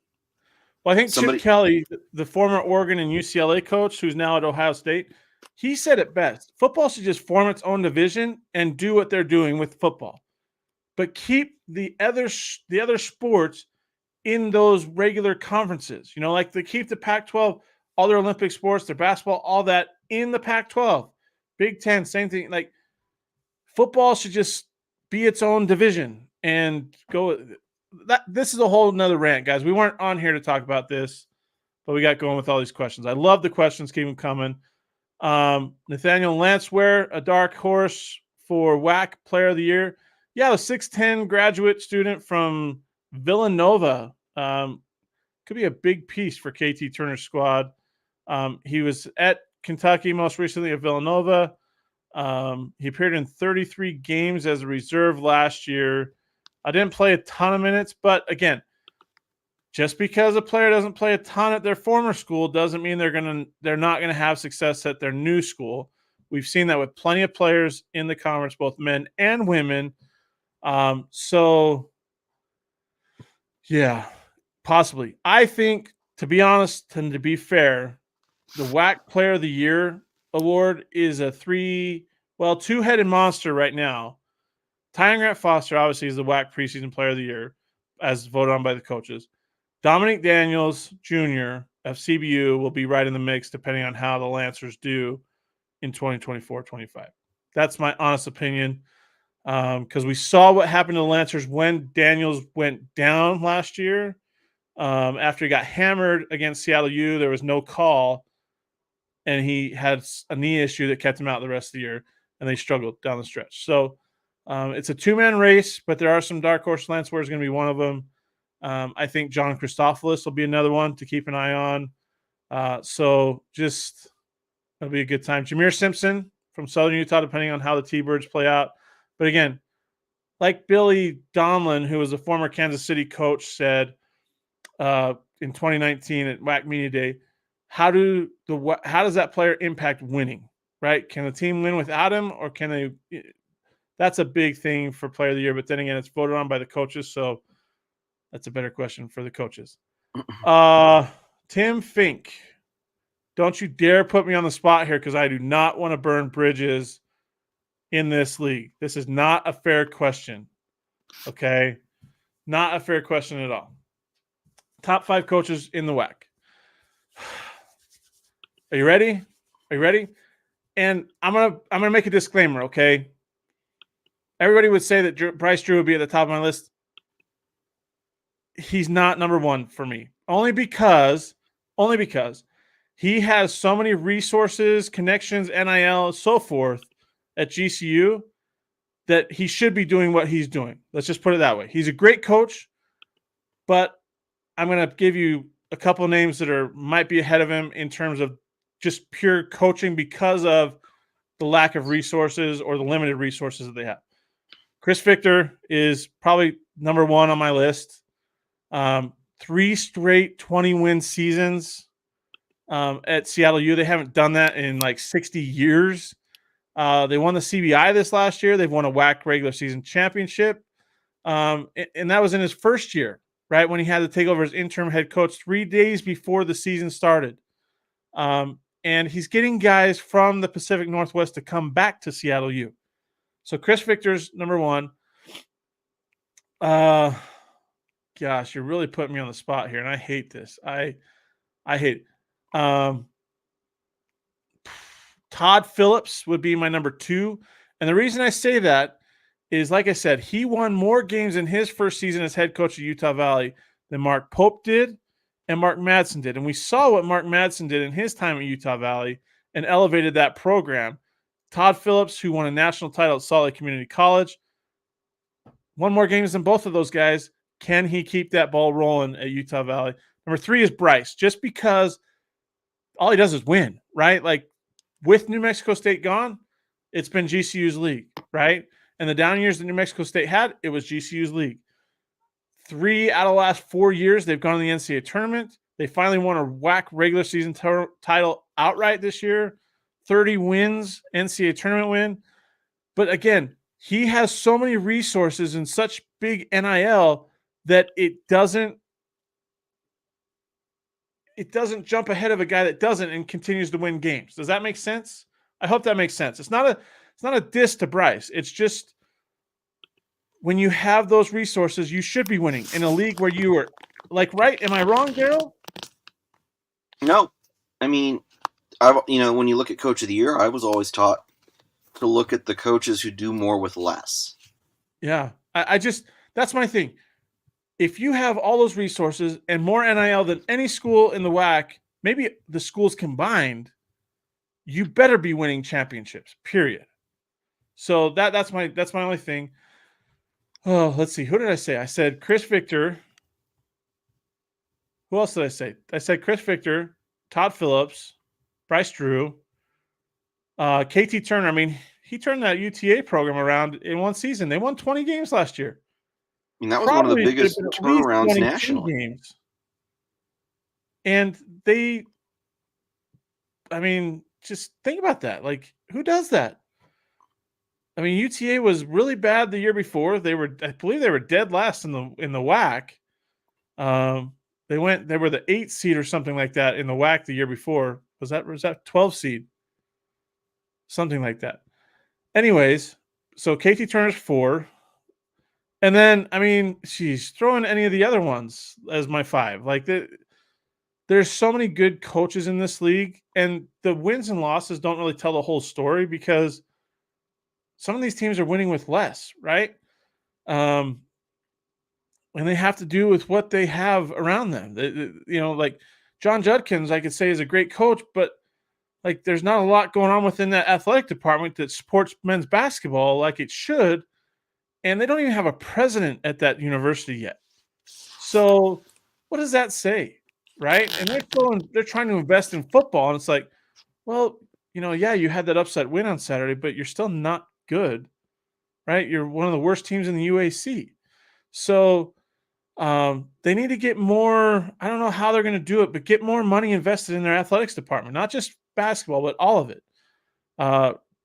B: Well, I think
C: Somebody-
B: Chip Kelly, the former Oregon and UCLA coach, who's now at Ohio State, he said it best. Football should just form its own division and do what they're doing with football, but keep the other sports in those regular conferences. You know, like they keep the Pac-12, all their Olympic sports, their basketball, all that in the Pac-12. Big Ten, same thing. Like football should just be its own division and go. This is a whole nother rant, guys. We weren't on here to talk about this, but we got going with all these questions. I love the questions, keep them coming. Nathaniel Lanceware, a dark horse for WAC Player of the Year. Yeah, the 6'10 graduate student from Villanova. Could be a big piece for KT Turner's squad. He was at Kentucky most recently at Villanova. He appeared in 33 games as a reserve last year. I didn't play a ton of minutes, but again, just because a player doesn't play a ton at their former school doesn't mean they're not gonna have success at their new school. We've seen that with plenty of players in the conference, both men and women. So yeah, possibly. I think, to be honest and to be fair, the WAC Player of the Year award is a two-headed monster right now. Tyon Grant Foster obviously is the WAC Preseason Player of the Year, as voted on by the coaches. Dominic Daniels Jr. of CBU will be right in the mix depending on how the Lancers do in 2024-25. That's my honest opinion, because we saw what happened to the Lancers when Daniels went down last year. After he got hammered against Seattle U, there was no call, and he had a knee issue that kept him out the rest of the year, and they struggled down the stretch. So it's a two-man race, but there are some dark horse. Lanceware is going to be one of them. I think John Christophilus will be another one to keep an eye on. So just it'll be a good time. Jameer Simpson from Southern Utah, depending on how the T-Birds play out. But again, like Billy Donlin, who was a former Kansas City coach, said in 2019 at WAC Media Day, how does that player impact winning? Right? Can the team win without him, or can they? That's a big thing for Player of the Year. But then again, it's voted on by the coaches, so that's a better question for the coaches. Tim Fink, don't you dare put me on the spot here, because I do not want to burn bridges in this league. This is not a fair question. Okay? Not a fair question at all. Top 5 coaches in the WAC. Are you ready? Are you ready? And I'm gonna make a disclaimer, okay? Everybody would say that Bryce Drew would be at the top of my list. He's not number one for me. Only because he has so many resources, connections, NIL, so forth at GCU that he should be doing what he's doing. Let's just put it that way. He's a great coach, but I'm going to give you a couple of names that might be ahead of him in terms of just pure coaching because of the lack of resources or the limited resources that they have. Chris Victor is probably number one on my list. 3 straight 20-win seasons at Seattle U. They haven't done that in like 60 years. They won the CBI this last year. They've won a WAC regular season championship. And that was in his first year, right, when he had to take over as interim head coach 3 days before the season started. And he's getting guys from the Pacific Northwest to come back to Seattle U. So Chris Victor's number one. Gosh, you're really putting me on the spot here, and I hate this. I hate it. Todd Phillips would be my number 2. And the reason I say that is, like I said, he won more games in his first season as head coach of Utah Valley than Mark Pope did and Mark Madsen did. And we saw what Mark Madsen did in his time at Utah Valley and elevated that program. Todd Phillips, who won a national title at Salt Lake Community College, won more games than both of those guys. Can he keep that ball rolling at Utah Valley? Number 3 is Bryce, just because all he does is win, right? Like, with New Mexico State gone, it's been GCU's league, right? And the down years that New Mexico State had, it was GCU's league. 3 out of the last 4 years, they've gone to the NCAA tournament. They finally won a WAC regular season title outright this year. 30 wins, NCAA tournament win. But again, he has so many resources and such big NIL that it doesn't jump ahead of a guy that doesn't and continues to win games. Does that make sense? I hope that makes sense. It's not a diss to Bryce. It's just when you have those resources, you should be winning in a league where you are like, right? Am I wrong, Daryl?
C: No. I mean, when you look at Coach of the Year, I was always taught to look at the coaches who do more with less.
B: Yeah. I just, that's my thing. If you have all those resources and more NIL than any school in the WAC, maybe the schools combined, you better be winning championships, period. So that's my only thing. Oh, let's see. Who did I say? I said Chris Victor. Who else did I say? I said Chris Victor, Todd Phillips, Bryce Drew, KT Turner. I mean, he turned that UTA program around in one season. They won 20 games last year.
C: I mean, that was one of the biggest turnarounds nationally.
B: Games. And just think about that. Like, who does that? I mean, UTA was really bad the year before. I believe they were dead last in the WAC. They were the 8th seed or something like that in the WAC the year before. Was that 12 seed? Something like that. Anyways, so KT Turner's 4. And then, I mean, she's throwing any of the other ones as my 5. Like, there's so many good coaches in this league, and the wins and losses don't really tell the whole story because some of these teams are winning with less, right? And they have to do with what they have around them. Like John Judkins, I could say is a great coach, but like there's not a lot going on within that athletic department that supports men's basketball like it should. And they don't even have a president at that university yet. So what does that say? Right. And they're trying to invest in football. And it's like, well, yeah, you had that upset win on Saturday, but you're still not good. Right. You're one of the worst teams in the UAC. So they need to get more. I don't know how they're going to do it, but get more money invested in their athletics department, not just basketball, but all of it.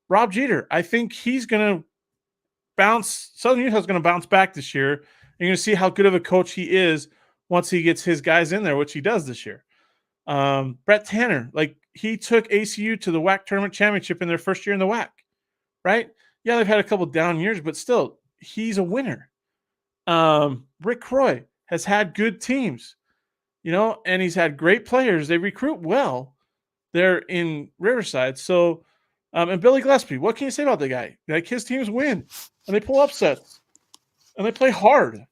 B: Rob Jeter, I think he's going to bounce. Southern Utah's going to bounce back this year. You're going to see how good of a coach he is once he gets his guys in there, which he does this year. Brett Tanner, like he took ACU to the WAC tournament championship in their first year in the WAC, right? Yeah, they've had a couple down years, but still, he's a winner. Rick Croy has had good teams, and he's had great players. They recruit well there in Riverside. So, and Billy Gillespie, what can you say about the guy? Like his teams win and they pull upsets and they play hard.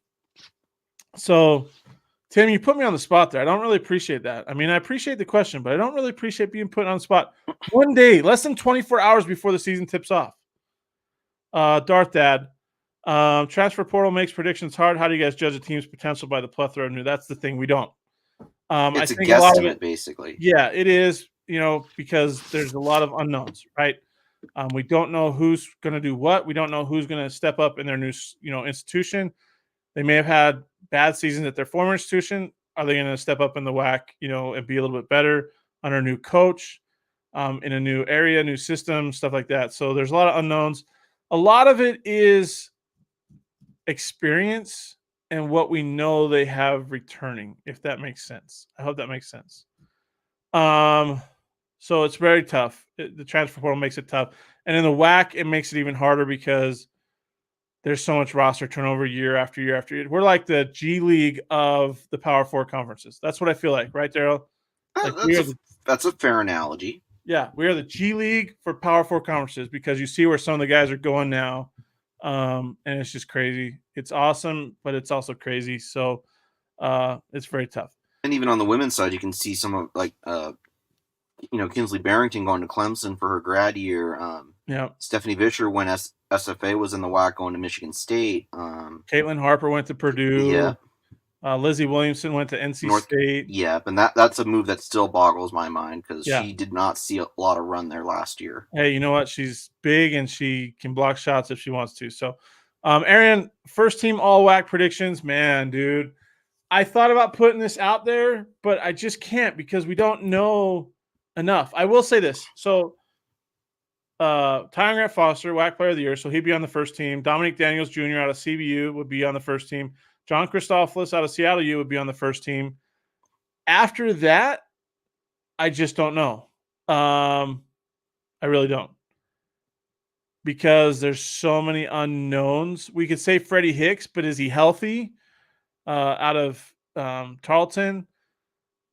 B: So, Tim, you put me on the spot there. I don't really appreciate that. I mean, I appreciate the question, but I don't really appreciate being put on the spot. One day, less than 24 hours before the season tips off. Darth Dad, transfer portal makes predictions hard. How do you guys judge a team's potential by the plethora of new? That's the thing. We don't.
C: It's a guesstimate, basically.
B: Yeah, it is, because there's a lot of unknowns, right? We don't know who's going to do what. We don't know who's going to step up in their new, institution. They may have had bad seasons at their former institution. Are they going to step up in the WAC, and be a little bit better under a new coach, in a new area, new system, stuff like that? So there's a lot of unknowns. A lot of it is experience and what we know they have returning, if that makes sense. I hope that makes sense. So it's very tough. The transfer portal makes it tough. And in the WAC, it makes it even harder because there's so much roster turnover year after year after year. We're like the G League of the Power 4 conferences. That's what I feel like, right, Daryl? Like
C: that's a fair analogy.
B: Yeah, we are the G League for Power 4 conferences because you see where some of the guys are going now. And it's just crazy. It's awesome, but it's also crazy. So it's very tough.
C: And even on the women's side, you can see some of Kinsley Barrington going to Clemson for her grad year. Stephanie Vischer, when SFA was in the WAC, going to Michigan State.
B: Caitlin Harper went to Purdue.
C: Yeah.
B: Lizzie Williamson went to NC State.
C: Yeah, and that's a move that still boggles my mind because she did not see a lot of run there last year.
B: Hey, you know what? She's big and she can block shots if she wants to. So, Aaron, first team all WAC predictions. Man, dude, I thought about putting this out there, but I just can't because we don't know enough. I will say this. So, Tyron Grant Foster, WAC Player of the Year, so he'd be on the first team. Dominique Daniels Jr. out of CBU would be on the first team. John Christophilus out of Seattle U would be on the first team. After that, I just don't know. I really don't. Because there's so many unknowns. We could say Freddie Hicks, but is he healthy out of Tarleton?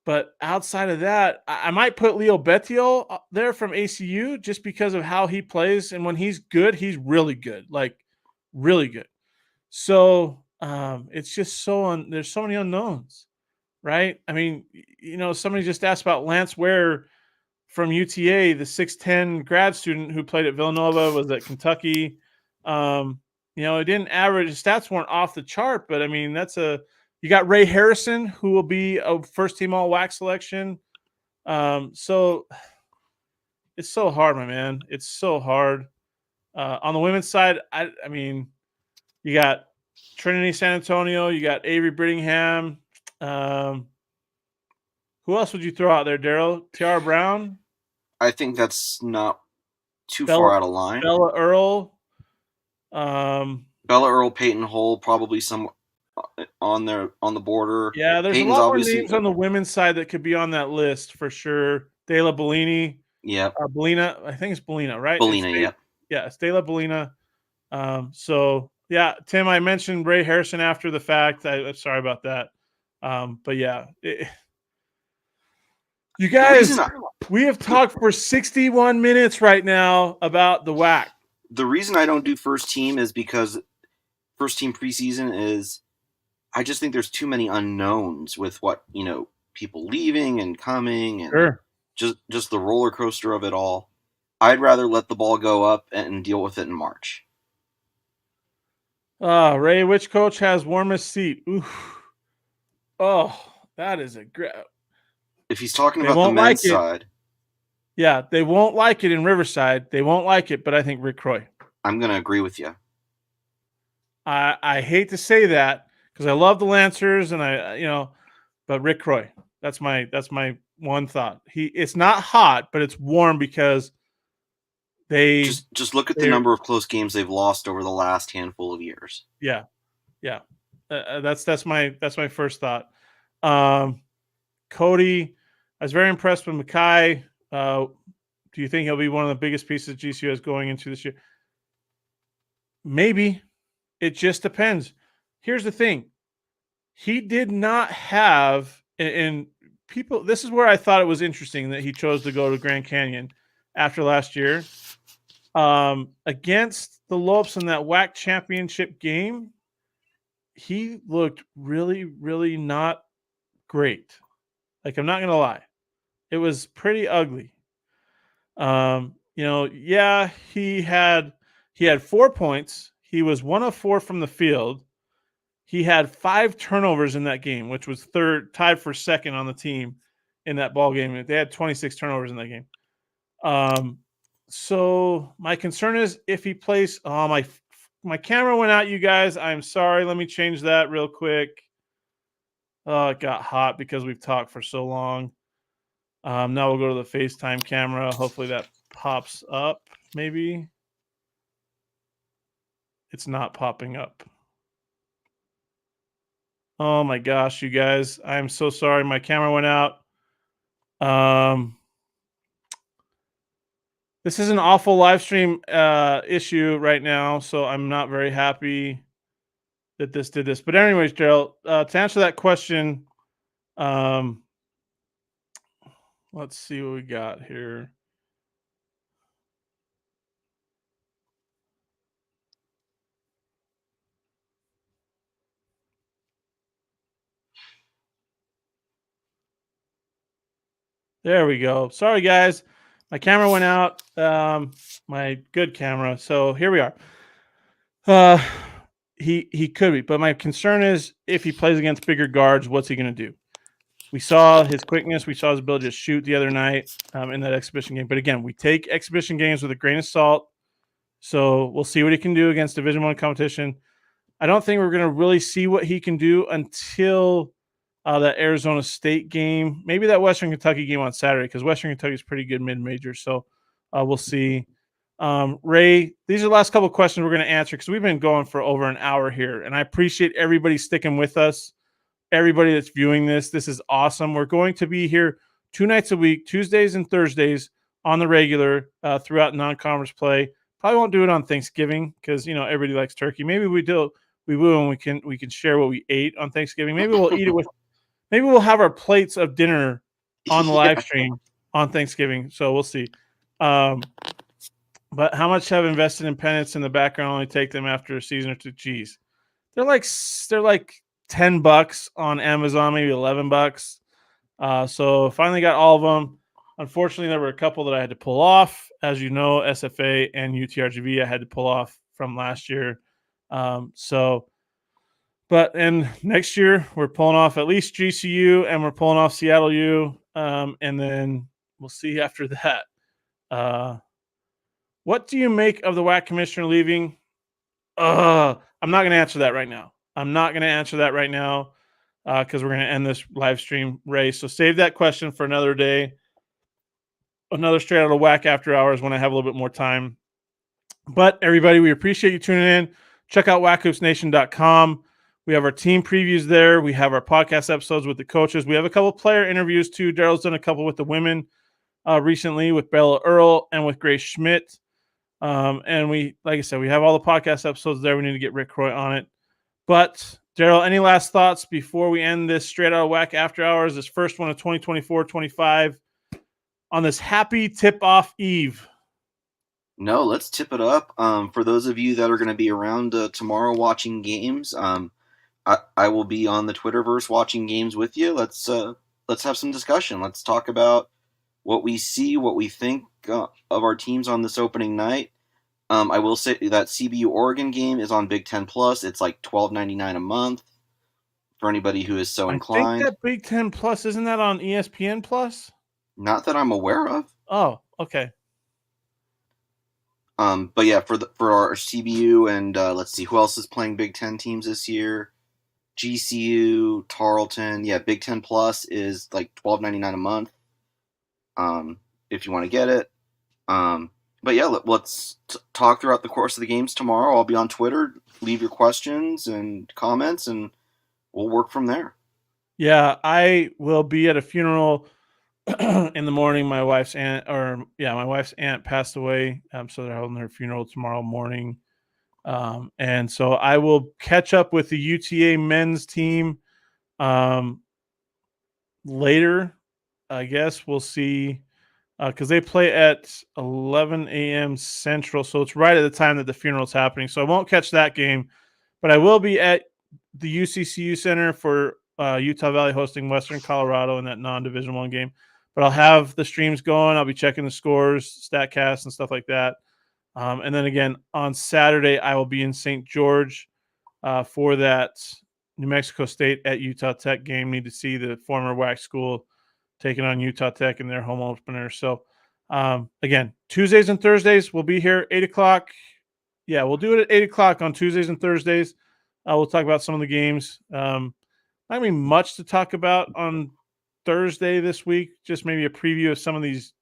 B: But outside of that, I might put Leo Bettiol there from ACU just because of how he plays. And when he's good, he's really good, like really good. So it's just there's so many unknowns, right? I mean, somebody just asked about Lance Ware from UTA, the 6'10" grad student who played at Villanova, was at Kentucky. It didn't average. His stats weren't off the chart, but I mean, you got Ray Harrison, who will be a first-team All-WAC selection. So it's so hard, my man. It's so hard. On the women's side, I mean, you got Trinity San Antonio, you got Avery Brittingham. Who else would you throw out there, Daryl? Tiara Brown?
C: I think that's not too far out of line.
B: Bella Earl.
C: Bella Earl, Peyton Hull, probably some on the border.
B: Yeah, there's
C: Peyton's
B: a lot more names on the women's side that could be on that list for sure. Dela Bellini.
C: Yeah.
B: Bellina. I think it's Bellina, right?
C: Bellina, yeah.
B: Yeah, it's Dela Bellina. So, yeah, Tim, I mentioned Ray Harrison after the fact. I'm sorry about that. But, yeah. You guys, we have talked for 61 minutes right now about the WAC.
C: The reason I don't do first team is because first team preseason is I just think there's too many unknowns with what, people leaving and coming and
B: sure.
C: just the roller coaster of it all. I'd rather let the ball go up and deal with it in March.
B: Ray, which coach has warmest seat? Oof. Oh, that is a great.
C: If he's talking about the men's side.
B: Yeah, they won't like it in Riverside. They won't like it, but I think Rick Croy.
C: I'm going to agree with you.
B: I hate to say that because I love the Lancers and but Rick Croy. That's my one thought. It's not hot, but it's warm because they
C: just look at the number of close games they've lost over the last handful of years.
B: Yeah. That's my first thought. Cody, I was very impressed with Mackay. Do you think he'll be one of the biggest pieces GCU has going into this year? Maybe. It just depends. Here's the thing. He did not have, and people, this is where I thought it was interesting that he chose to go to Grand Canyon after last year. Against the Lopes in that WAC championship game, he looked really, really not great. Like, I'm not going to lie. It was pretty ugly. Yeah, he had 4 points. He was 1 of 4 from the field. He had 5 turnovers in that game, which was tied for second on the team in that ball game. They had 26 turnovers in that game. So my concern is if he plays. Oh, my camera went out, you guys. I'm sorry. Let me change that real quick. Oh, it got hot because we've talked for so long. Now we'll go to the FaceTime camera. Hopefully that pops up. Maybe it's not popping up. Oh my gosh, you guys. I'm so sorry. My camera went out. This is an awful live stream issue right now, so I'm not very happy that this did this. But anyways, Gerald, to answer that question, let's see what we got here. There we go. Sorry, guys. My camera went out. My good camera. So here we are. He could be, but my concern is if he plays against bigger guards, what's he going to do? We saw his quickness. We saw his ability to shoot the other night in that exhibition game. But again, we take exhibition games with a grain of salt. So we'll see what he can do against Division I competition. I don't think we're going to really see what he can do until that Arizona State game, maybe that Western Kentucky game on Saturday, because Western Kentucky is pretty good mid-major. So we'll see. Ray, these are the last couple of questions we're going to answer because we've been going for over an hour here, and I appreciate everybody sticking with us. Everybody that's viewing this is awesome. We're going to be here 2 nights a week, Tuesdays and Thursdays on the regular throughout non-conference play. Probably won't do it on Thanksgiving because everybody likes turkey. Maybe we will, and we can share what we ate on Thanksgiving. Maybe we'll eat it with. Maybe we'll have our plates of dinner on the live stream on Thanksgiving. So we'll see. But how much have invested in pennants in the background only take them after a season or two? Geez, they're like $10 on Amazon, maybe $11. So finally got all of them. Unfortunately, there were a couple that I had to pull off. As you know, SFA and UTRGV I had to pull off from last year. And next year we're pulling off at least GCU and we're pulling off Seattle U. And then we'll see after that. What do you make of the WAC commissioner leaving? I'm not going to answer that right now. Because we're going to end this live stream, Ray. So save that question for another day. Another straight out of WAC after hours when I have a little bit more time. But everybody, we appreciate you tuning in. Check out WACHoopsNation.com. We have our team previews there. We have our podcast episodes with the coaches. We have a couple of player interviews too. Daryl's done a couple with the women recently with Bella Earl and with Grace Schmidt. And like I said, we have all the podcast episodes there. We need to get Rick Croy on it. But Daryl, any last thoughts before we end this straight out of WAC after hours, this first one of 2024-25 on this happy tip-off eve?
C: No, let's tip it up. For those of you that are going to be around tomorrow watching games, I will be on the Twitterverse watching games with you. Let's have some discussion. Let's talk about what we see, what we think of our teams on this opening night. I will say that CBU Oregon game is on Big Ten Plus. It's like $12.99 a month for anybody who is so inclined.
B: I think that Big Ten Plus, isn't that on ESPN Plus?
C: Not that I'm aware of.
B: Oh, okay.
C: But yeah, for our CBU and let's see who else is playing Big Ten teams this year. GCU, Tarleton. Yeah, Big Ten Plus is like $12.99 a month. If you want to get it. But yeah, let's talk throughout the course of the games tomorrow. I'll be on Twitter. Leave your questions and comments, and we'll work from there.
B: Yeah, I will be at a funeral in the morning. My wife's aunt passed away, so they're holding her funeral tomorrow morning. And so I will catch up with the UTA men's team later. I guess we'll see. Because they play at 11 a.m. Central, so it's right at the time that the funeral's happening. So I won't catch that game, but I will be at the UCCU Center for Utah Valley hosting Western Colorado in that non-Division I game. But I'll have the streams going. I'll be checking the scores, StatCast, and stuff like that. And then again, on Saturday, I will be in St. George for that New Mexico State at Utah Tech game. Need to see the former WAC school taking on Utah Tech in their home opener. So, again, Tuesdays and Thursdays, we'll be here 8 o'clock. Yeah, we'll do it at 8 o'clock on Tuesdays and Thursdays. We'll talk about some of the games. Not really much to talk about on Thursday this week, just maybe a preview of some of these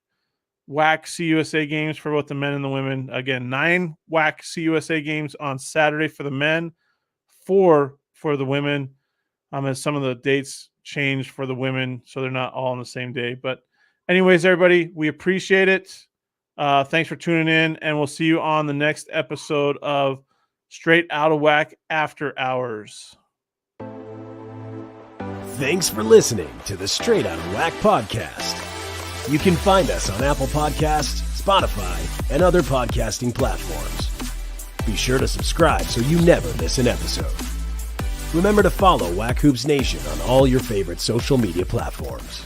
B: WAC CUSA games for both the men and the women. Again, 9 WAC CUSA games on Saturday for the men, 4 for the women. As some of the dates changed for the women, so they're not all on the same day. But anyways, everybody, we appreciate it. Thanks for tuning in, and we'll see you on the next episode of Straight Out of WAC After Hours.
D: Thanks for listening to the Straight Out of WAC podcast. You can find us on Apple Podcasts, Spotify, and other podcasting platforms. Be sure to subscribe so you never miss an episode. Remember to follow WAC Hoops Nation on all your favorite social media platforms.